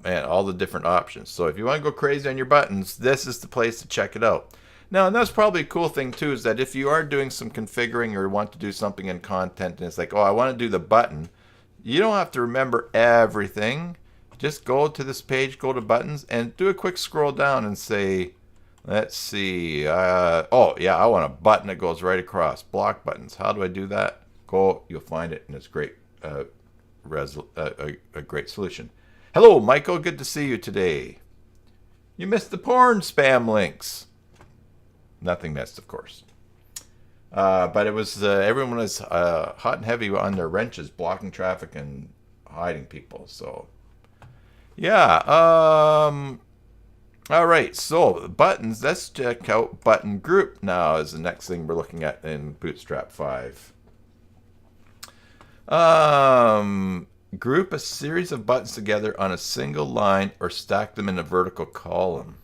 man, all the different options. So if you want to go crazy on your buttons, this is the place to check it out. Now, and that's probably a cool thing too, is that if you are doing some configuring or want to do something in content and it's like, I want to do the button, you don't have to remember everything. Just go to this page, go to buttons, and do a quick scroll down and say, let's see, I want a button that goes right across. Block buttons. How do I do that? Go, you'll find it, and it's great. A great solution. Hello, Michael. Good to see you today. You missed the porn spam links. Nothing missed, of course. But it was everyone was hot and heavy on their wrenches, blocking traffic and hiding people. So, yeah. All right. So buttons. Let's check out button group now. Is the next thing we're looking at in Bootstrap 5. Group a series of buttons together on a single line or stack them in a vertical column.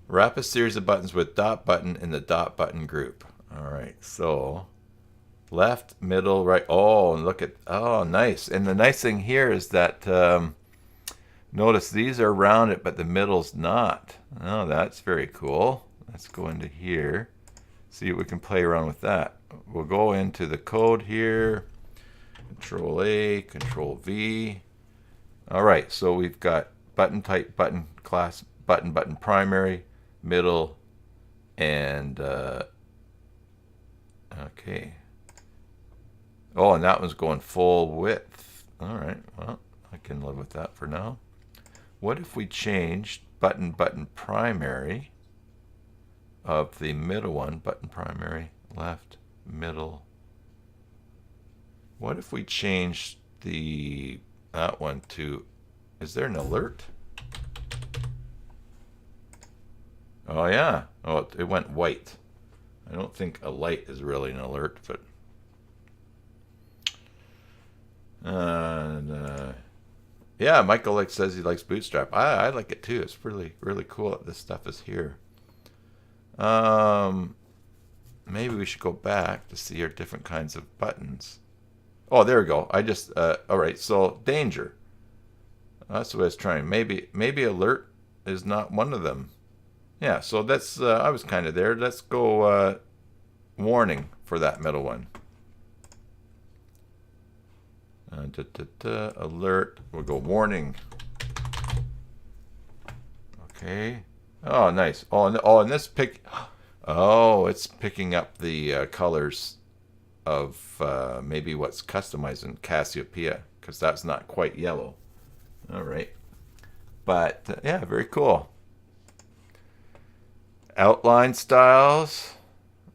Wrap a series of buttons with dot button in the dot button group. All right, so left, middle, right. Oh, and look at, nice. And the nice thing here is that, notice these are rounded, but the middle's not. Oh, that's very cool. Let's go into here, see if we can play around with that. We'll go into the code here, Control A, Control V. All right, so we've got button type, button class, button, button primary, middle, and okay, Oh, and that one's going full width. All right, well, I can live with that for now. What if we changed button primary of the middle one, button primary, left, middle. What if we changed that one to, is there an alert? Oh yeah, oh, it went white. I don't think a light is really an alert, but yeah, Michael says he likes Bootstrap. I like it too. It's really cool that this stuff is here. Maybe we should go back to see our different kinds of buttons. Oh, there we go. I just all right. So danger. That's what I was trying. Maybe alert is not one of them. Yeah. So that's I was kind of there. Let's go warning for that middle one. Alert. We'll go warning. Okay. Oh, nice. Oh, and this pick. Oh, it's picking up the colors of maybe what's customized in Cassiopeia, because that's not quite yellow. All right. But yeah, very cool. Outline styles.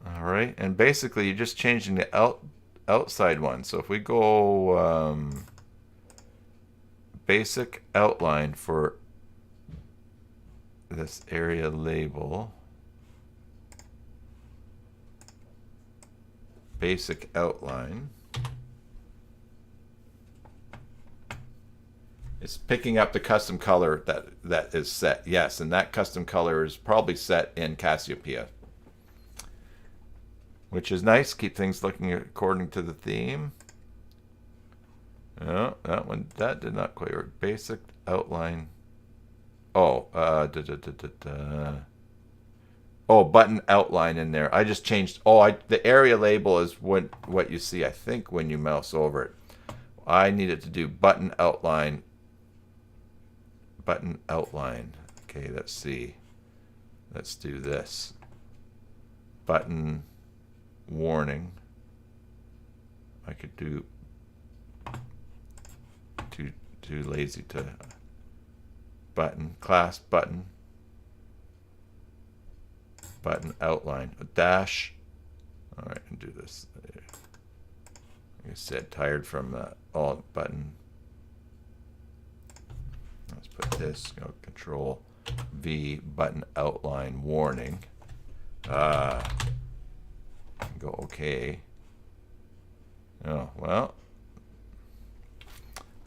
All right. And basically, you're just changing the outside one. So if we go basic outline for this area label, basic outline, it's picking up the custom color that is set. Yes, and that custom color is probably set in Cassiopeia, which is nice. Keep things looking according to the theme. Oh, that did not quite work. Basic outline. Oh, oh, button outline in there. I just changed. Oh, the area label is what you see, I think, when you mouse over it. I needed to do button outline. Button outline. Okay, let's see. Let's do this. Button warning. I could do too lazy to button class button outline a dash. All right, and do this. Like I said, tired from all button. Let's put this. Go Control V button outline warning. Go OK. Oh well.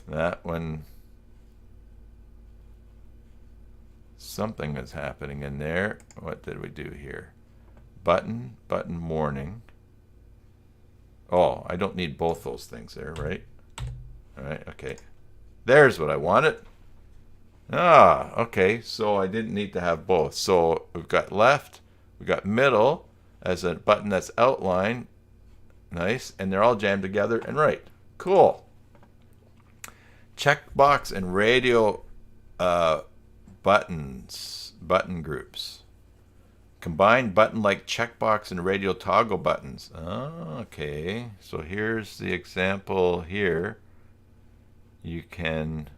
That one, something is happening in there. What did we do here? Button warning. Oh, I don't need both those things there, right? All right, okay. There's what I wanted. Ah, okay, so I didn't need to have both. So we've got left, we've got middle as a button that's outlined. Nice, and they're all jammed together, and right. Cool. Checkbox and radio button groups. Combine button-like checkbox and radio toggle buttons. Oh, okay, so here's the example here. You can,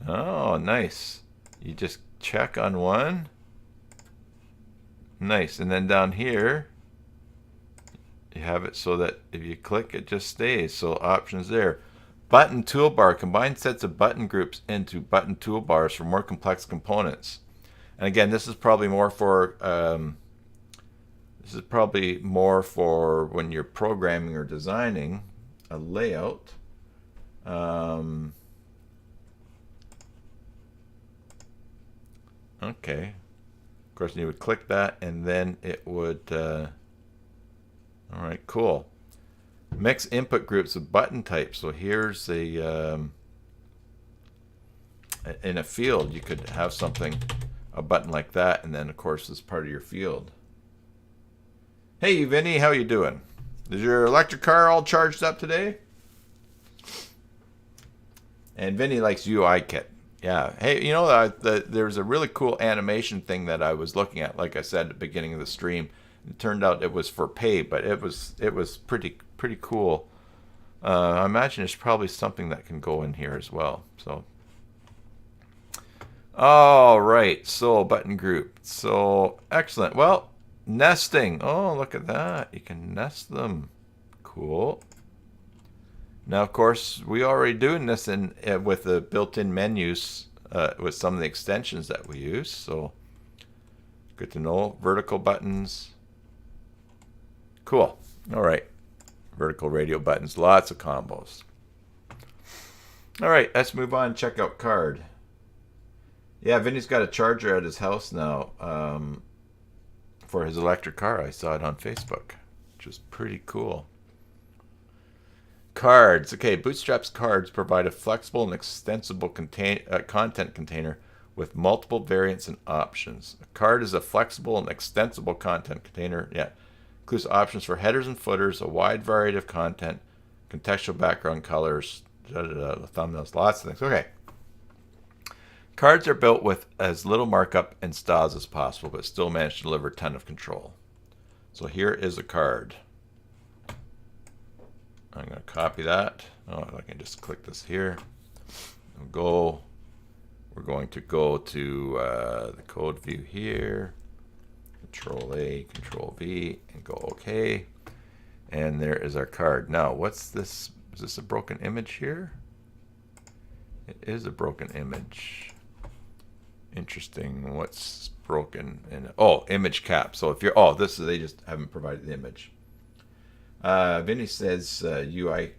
oh, nice. You just check on one. Nice, and then down here, you have it so that if you click, it just stays. So options there. Button toolbar. Combine sets of button groups into button toolbars for more complex components. And again, this is probably more for when you're programming or designing a layout. Okay. Of course, you would click that, and then it would. All right, cool. Mix input groups of button types. So here's a in a field you could have a button like that, and then of course this part of your field. Hey Vinny, how you doing? Is your electric car all charged up today? And Vinny likes UI kit. Yeah. Hey, you know, there's a really cool animation thing that I was looking at, like I said at the beginning of the stream. It turned out it was for pay, but it was pretty cool. I imagine there's probably something that can go in here as well. So, all right. So button group. So excellent. Well, nesting. Oh, look at that. You can nest them. Cool. Now, of course, we already doing this in with the built-in menus with some of the extensions that we use. So good to know. Vertical buttons. Cool. All right. Vertical radio buttons. Lots of combos. All right. Let's move on. Check out card. Yeah, Vinny's got a charger at his house now for his electric car. I saw it on Facebook, which is pretty cool. Cards. Okay, Bootstrap's cards provide a flexible and extensible content container with multiple variants and options. A card is a flexible and extensible content container. Yeah, includes options for headers and footers, a wide variety of content, contextual background colors, thumbnails, lots of things. Okay. Cards are built with as little markup and styles as possible, but still manage to deliver a ton of control. So here is a card. I'm going to copy that. Oh, I can just click this here. We're going to go to the code view here. Control A, Control V, and go OK. And there is our card. Now, what's this? Is this a broken image here? It is a broken image. Interesting. What's broken? Image cap. So if you're they just haven't provided the image. Vinny says UI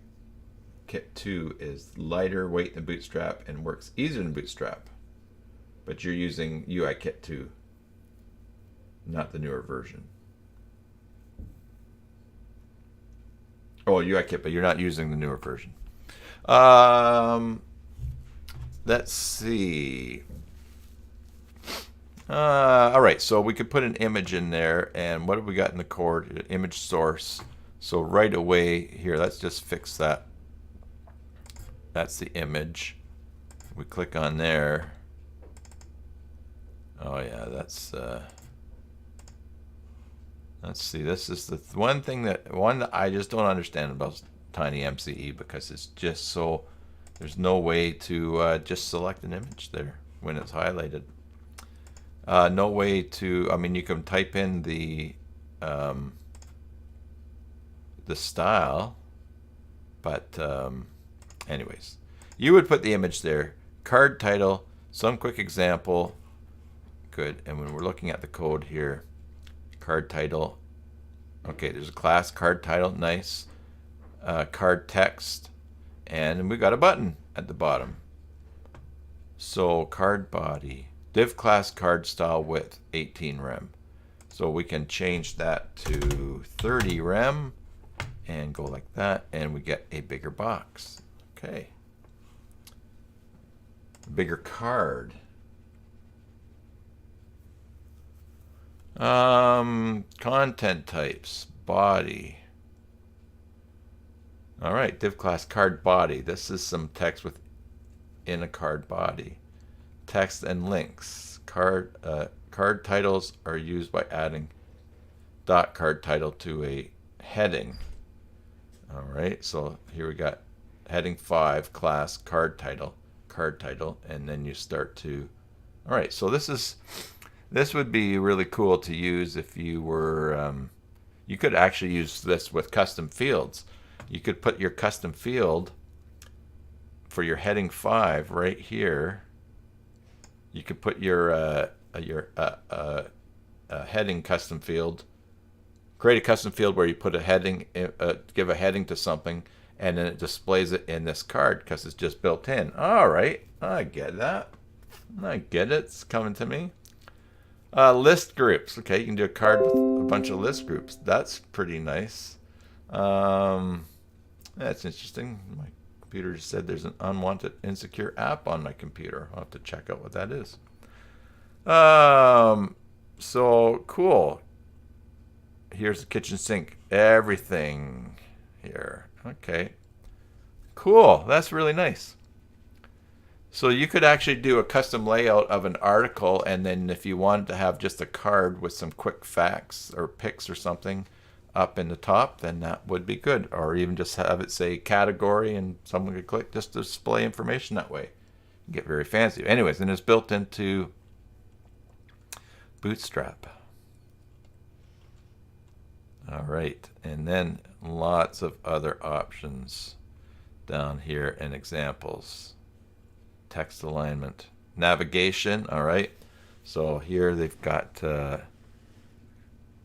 Kit 2 is lighter weight than Bootstrap and works easier than Bootstrap. But you're using UI Kit 2, not the newer version. Oh, UI Kit, but you're not using the newer version. Let's see. All right, so we could put an image in there, and what have we got in the cord? Image source. So right away here, let's just fix that. That's the image. We click on there. Oh yeah, that's. Let's see. This is the one that I just don't understand about Tiny MCE, because it's just so. There's no way to just select an image there when it's highlighted. No way to. I mean, you can type in the style, but anyways, you would put the image there. Card title, some quick example. Good. And when we're looking at the code here, card title. Okay, there's a class card title. Nice. Card text, and we got a button at the bottom. So card body, div class card style width 18 rem. So we can change that to 30 rem. And go like that, and we get a bigger box. Okay. Bigger card. Content types. Body. All right, div class card body. This is some text within a card body. Text and links. Card titles are used by adding .card title to a heading. All right, so here we got heading 5, class card title, and then you start to. All right, so this would be really cool to use if you were. You could actually use this with custom fields. You could put your custom field for your heading 5 right here. You could put your heading custom field. Create a custom field where you put a heading, give a heading to something, and then it displays it in this card because it's just built in. All right, I get that. I get it. It's coming to me. List groups. Okay, you can do a card with a bunch of list groups. That's pretty nice. That's interesting. My computer just said there's an unwanted insecure app on my computer. I'll have to check out what that is. So cool. Here's the kitchen sink. Everything here. Okay. Cool. That's really nice. So you could actually do a custom layout of an article, and then if you wanted to have just a card with some quick facts or pics or something up in the top, then that would be good. Or even just have it say category and someone could click just to display information that way. Get very fancy. Anyways, and it's built into Bootstrap. All right, and then lots of other options down here and examples. Text alignment, navigation. All right, so here they've got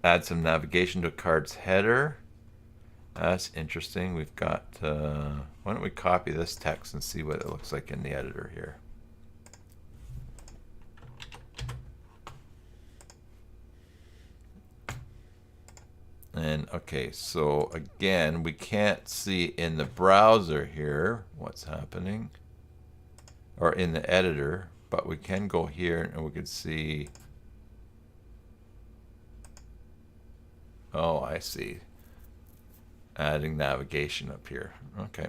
add some navigation to a card's header. That's interesting. We've got why don't we copy this text and see what it looks like in the editor here. And okay, so again, we can't see in the browser here what's happening, or in the editor, but we can go here and we can see. Oh, I see. Adding navigation up here. Okay.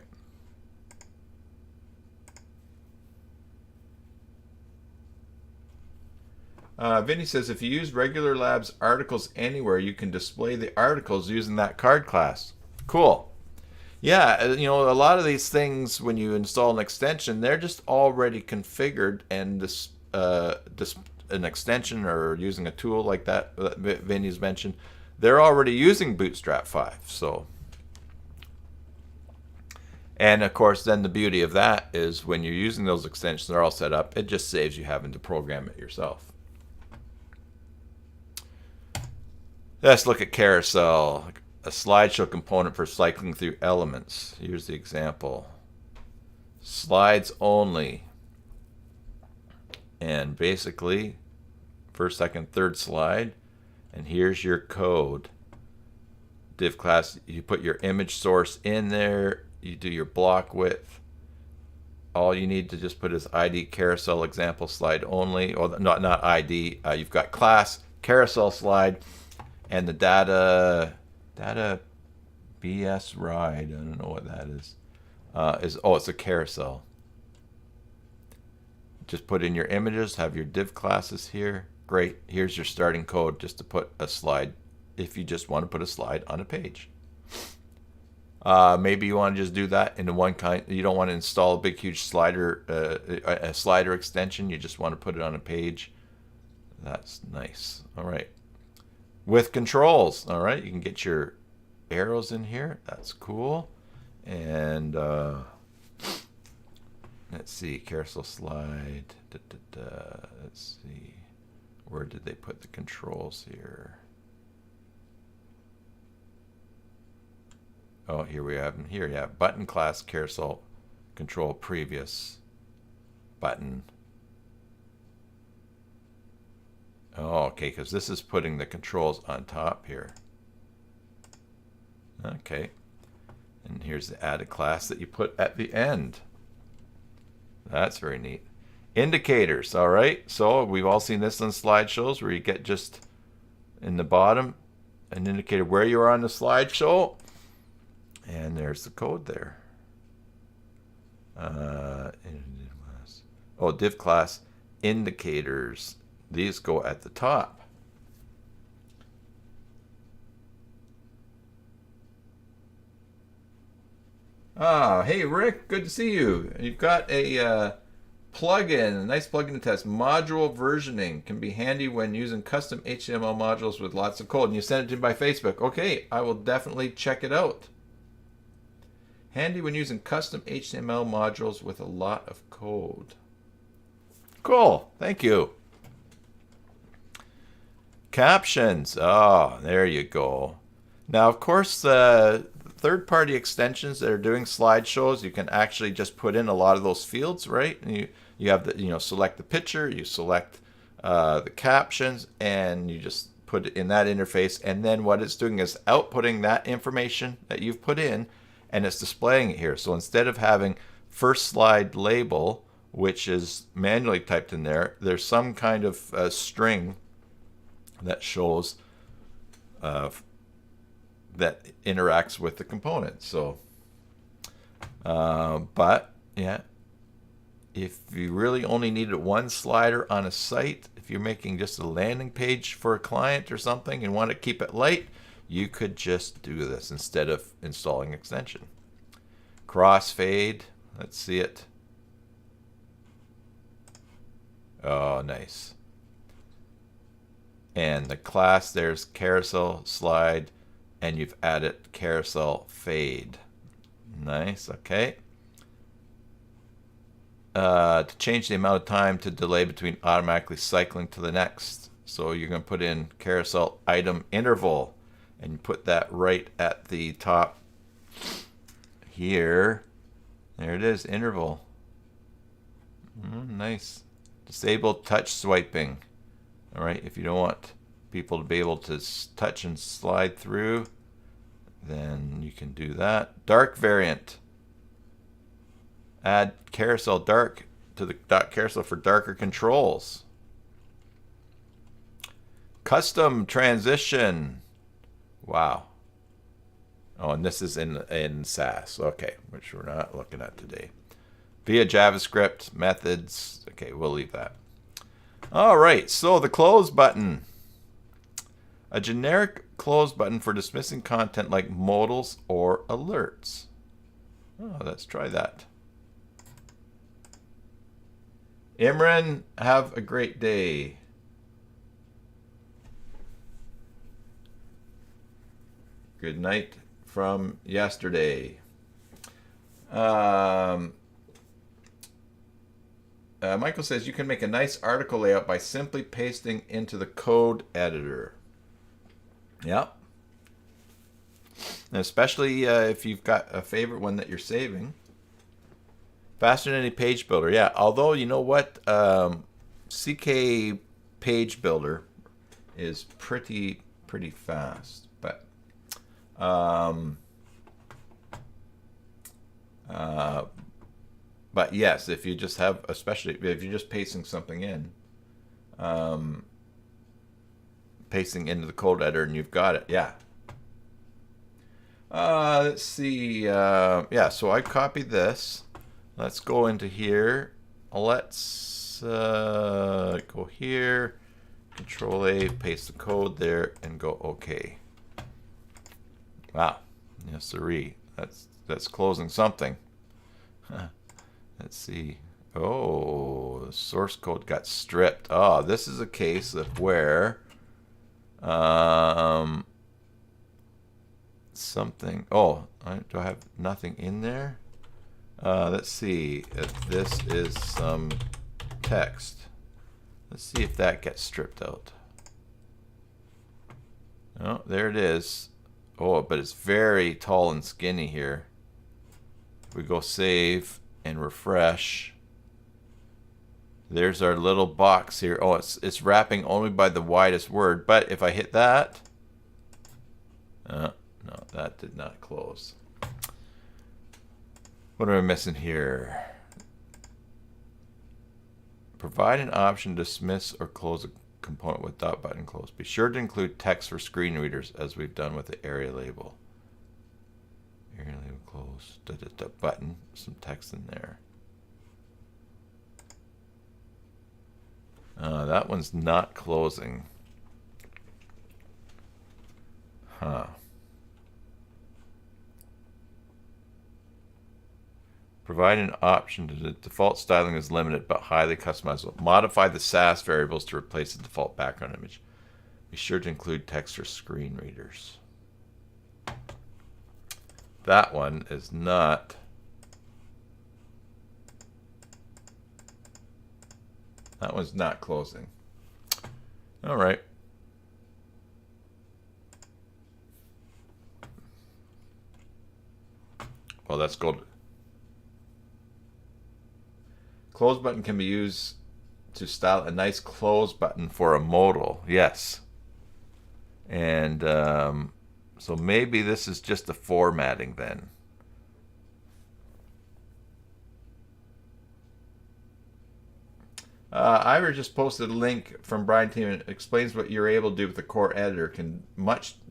Vinny says, if you use Regular Labs articles anywhere, you can display the articles using that card class. Cool. Yeah, you know, a lot of these things, when you install an extension, they're just already configured, and this an extension or using a tool like that Vinny's mentioned, they're already using Bootstrap 5. So, and of course, then the beauty of that is when you're using those extensions, they're all set up. It just saves you having to program it yourself. Let's look at carousel, a slideshow component for cycling through elements. Here's the example. Slides only. And basically, first, second, third slide. And here's your code. Div class, you put your image source in there. You do your block width. All you need to just put is ID carousel example slide only. Or not ID. You've got class, carousel slide. And the data BS ride, I don't know what that is. It's a carousel. Just put in your images, have your div classes here. Great. Here's your starting code just to put a slide if you just want to put a slide on a page. Maybe you want to just do that in one kind. You don't want to install a big, huge slider, a slider extension. You just want to put it on a page. That's nice. All right. With controls, all right, you can get your arrows in here. That's cool. And let's see, carousel slide. Let's see, where did they put the controls here? Oh, here we have them. Here, yeah, button class carousel control previous button. Oh, okay, because this is putting the controls on top here. Okay. And here's the added class that you put at the end. That's very neat. Indicators, all right. So we've all seen this on slideshows where you get just in the bottom an indicator where you are on the slideshow. And there's the code there. Div class indicators. These go at the top. Hey Rick, good to see you. You've got a plugin, a nice plugin to test. Module versioning can be handy when using custom HTML modules with lots of code. And you sent it to me by Facebook. Okay, I will definitely check it out. Handy when using custom HTML modules with a lot of code. Cool, thank you. Captions. Oh, there you go. Now, of course, third-party extensions that are doing slideshows, you can actually just put in a lot of those fields, right? And you have the select the picture, you select the captions, and you just put it in that interface. And then what it's doing is outputting that information that you've put in, and it's displaying it here. So instead of having first slide label, which is manually typed in there, there's some kind of string that shows that interacts with the component. So but yeah, If you really only needed one slider on a site, if you're making just a landing page for a client or something and want to keep it light, you could just do this instead of installing extension. Crossfade, let's see it. Oh, nice. And the class, there's carousel slide, and you've added carousel fade. Nice, okay. To change the amount of time to delay between automatically cycling to the next. So you're going to put in carousel item interval, and you put that right at the top here. There it is, interval. Nice. Disable touch swiping. All right, if you don't want people to be able to touch and slide through, then you can do that. Dark variant. Add carousel dark to the dot carousel for darker controls. Custom transition. Wow. Oh, and this is in SAS. Okay, which we're not looking at today. Via JavaScript methods. Okay, we'll leave that. All right, so the close button. A generic close button for dismissing content like modals or alerts. Oh, let's try that. Imran, have a great day. Good night from yesterday. Michael says you can make a nice article layout by simply pasting into the code editor. Yep. And especially if you've got a favorite one that you're saving. Faster than any page builder. Yeah, although you know what? CK page builder is pretty fast. But yes, if you just have, especially if you're just pasting something in, pasting into the code editor and you've got it, yeah. Let's see, yeah, so I copied this. Let's go into here. Let's go here, Control A, paste the code there, and go OK. Wow, yes sirree, that's closing something. Let's see. Oh, the source code got stripped. Oh, this is a case of where something. Oh, do I have nothing in there? Let's see if this is some text. Let's see if that gets stripped out. Oh, there it is. Oh, but it's very tall and skinny here. If we go save and refresh, there's our little box here. Oh, it's wrapping only by the widest word. But if I hit that, no, that did not close. What am I missing here? Provide an option to dismiss or close a component with dot button close. Be sure to include text for screen readers as we've done with the area label. Area label close. Button. Some text in there. That one's not closing. Huh. Provide an option to the default styling is limited but highly customizable. Modify the SAS variables to replace the default background image. Be sure to include text for screen readers. That one is not. That one's not closing. All right. Well, let's go. Close button can be used to style a nice close button for a modal. Yes. And so maybe this is just the formatting then. Ira just posted a link from Brian Team and explains what you're able to do with the core editor. Can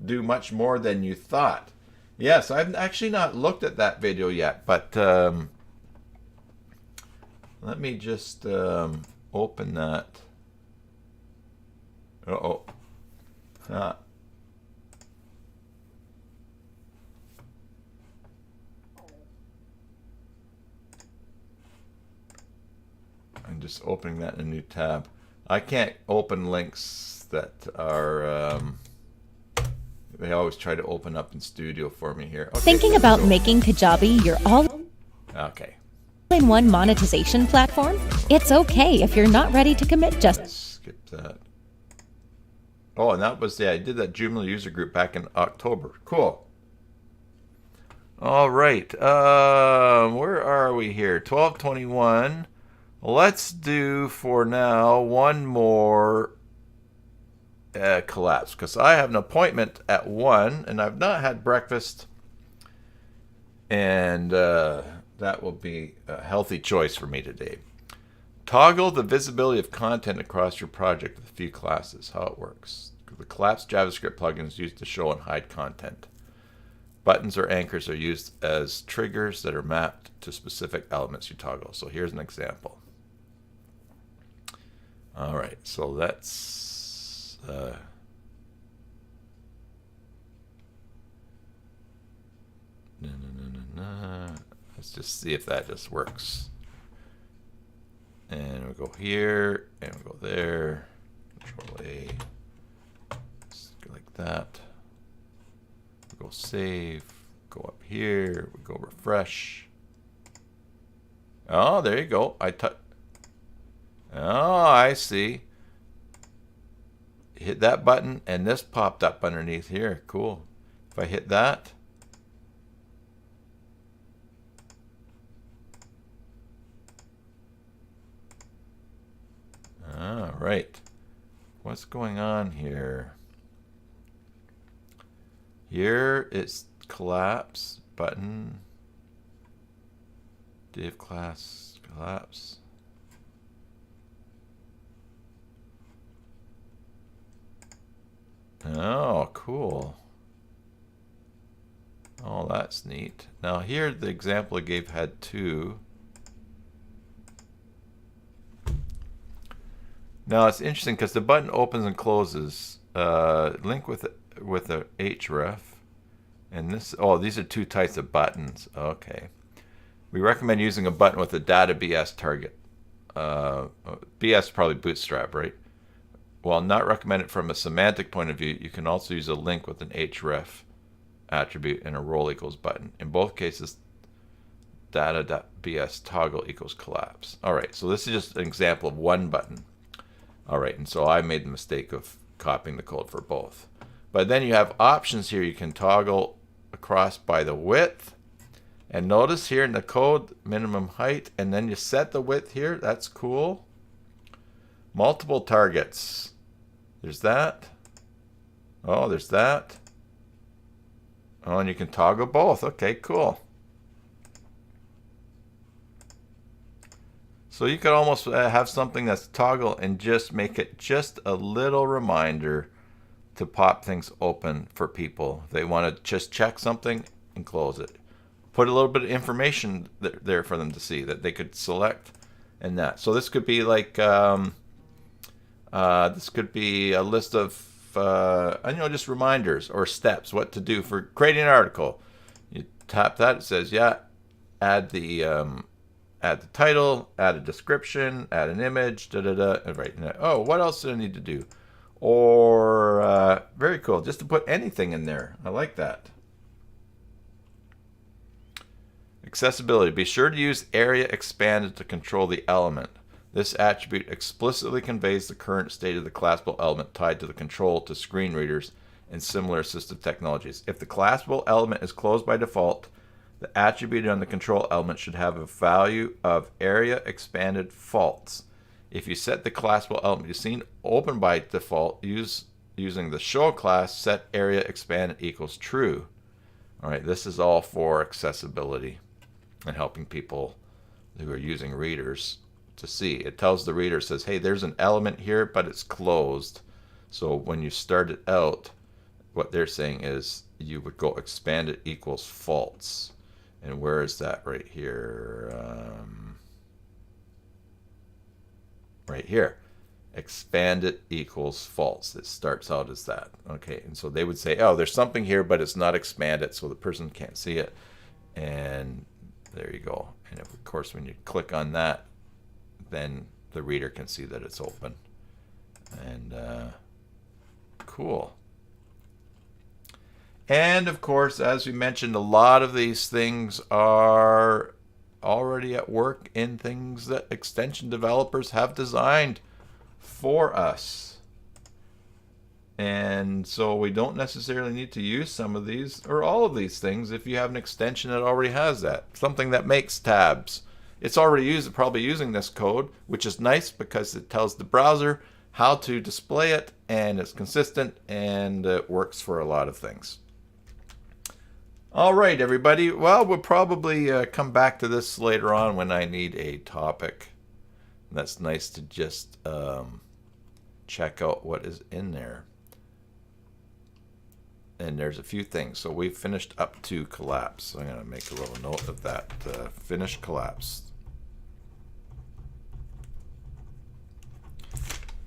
do much more than you thought. Yes, I've actually not looked at that video yet, but Let me just open that. Uh-oh. Ah. I'm just opening that in a new tab. I can't open links that are, they always try to open up in Studio for me here. Okay, Thinking about making Kajabi your okay. all-in-one monetization platform? It's okay if you're not ready to commit just. Let's skip that. Oh, and that was, yeah, I did that Joomla user group back in October. Cool. All right. Where are we here? 12:21. Let's do for now one more collapse because I have an appointment at 1 and I've not had breakfast, and that will be a healthy choice for me today. Toggle the visibility of content across your project with a few classes. How it works. The collapse JavaScript plugin is used to show and hide content. Buttons or anchors are used as triggers that are mapped to specific elements you toggle. So here's an example. All right, so let's let's just see if that just works. And we'll go here, and we'll go there. Control A. Just go like that. We'll go save. Go up here. We go refresh. Oh, there you go. Oh, I see. Hit that button, and this popped up underneath here. Cool. If I hit that. All right. What's going on here? Here it's collapse button. Div class collapse. Oh, cool. Oh, that's neat. Now here the example I gave had 2. Now it's interesting because the button opens and closes. Link with a href, and this. Oh, these are 2 types of buttons. Okay. We recommend using a button with a data BS target. BS is probably Bootstrap, right? While not recommended from a semantic point of view, you can also use a link with an href attribute and a role equals button. In both cases, data.bs toggle equals collapse. All right, so this is just an example of one button. All right, and so I made the mistake of copying the code for both. But then you have options here. You can toggle across by the width. And notice here in the code, minimum height, and then you set the width here. That's cool. Multiple targets. There's that. Oh, there's that. Oh, and you can toggle both. Okay, cool. So you could almost have something that's toggle and just make it just a little reminder to pop things open for people. They want to just check something and close it. Put a little bit of information there for them to see that they could select and that. So this could be like, this could be a list of, just reminders or steps, what to do for creating an article. You tap that, it says, yeah, add the title, add a description, add an image, right. Oh, what else do I need to do? Or, very cool, just to put anything in there. I like that. Accessibility. Be sure to use area expanded to control the element. This attribute explicitly conveys the current state of the classable element tied to the control to screen readers and similar assistive technologies. If the classable element is closed by default, the attribute on the control element should have a value of area expanded false. If you set the classable element to seen open by default, using the show class, set area expanded equals true. All right, this is all for accessibility and helping people who are using readers to see. It tells the reader, says, hey, there's an element here, but it's closed. So when you start it out, what they're saying is you would go expanded equals false. And where is that right here? right here. Expanded equals false. It starts out as that. Okay, and so they would say, oh, there's something here, but it's not expanded, so the person can't see it. And there you go. And of course, when you click on that, then the reader can see that it's open. And cool. And of course, as we mentioned, a lot of these things are already at work in things that extension developers have designed for us. And so we don't necessarily need to use some of these or all of these things if you have an extension that already has that. Something that makes tabs. It's already probably using this code, which is nice because it tells the browser how to display it, and it's consistent, and it works for a lot of things. All right, everybody. Well, we'll probably come back to this later on when I need a topic. That's nice to just check out what is in there. And there's a few things. So we finished up to collapse. So I'm going to make a little note of that. Finish collapse.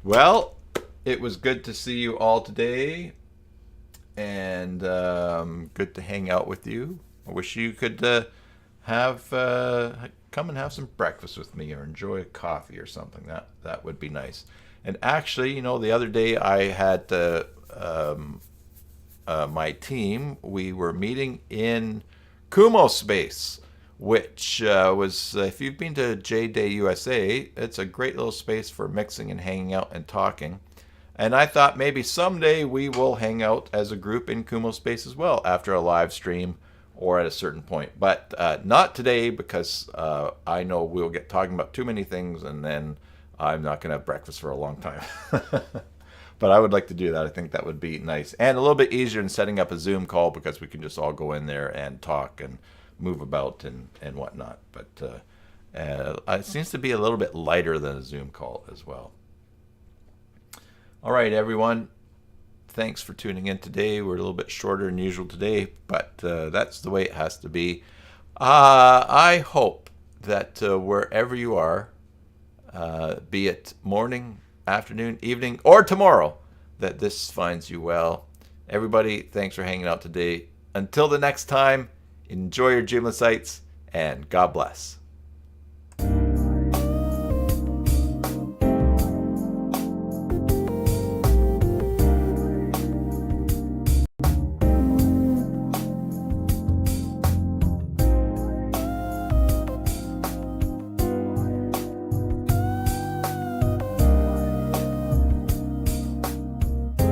Well, it was good to see you all today. And good to hang out with you. I wish you could come and have some breakfast with me or enjoy a coffee or something. That would be nice. And actually, you know, the other day I had my team. We were meeting in Kumo Space, which was, if you've been to J-Day USA, it's a great little space for mixing and hanging out and talking. And I thought maybe someday we will hang out as a group in Kumo Space as well after a live stream or at a certain point. But not today, because I know we'll get talking about too many things and then I'm not going to have breakfast for a long time. But I would like to do that. I think that would be nice. And a little bit easier than setting up a Zoom call, because we can just all go in there and talk and move about and whatnot. But it seems to be a little bit lighter than a Zoom call as well. All right, everyone. Thanks for tuning in today. We're a little bit shorter than usual today, but that's the way it has to be. I hope that wherever you are, be it morning, afternoon, evening, or tomorrow, that this finds you well. Everybody, thanks for hanging out today. Until the next time, enjoy your Joomla sites, and God bless.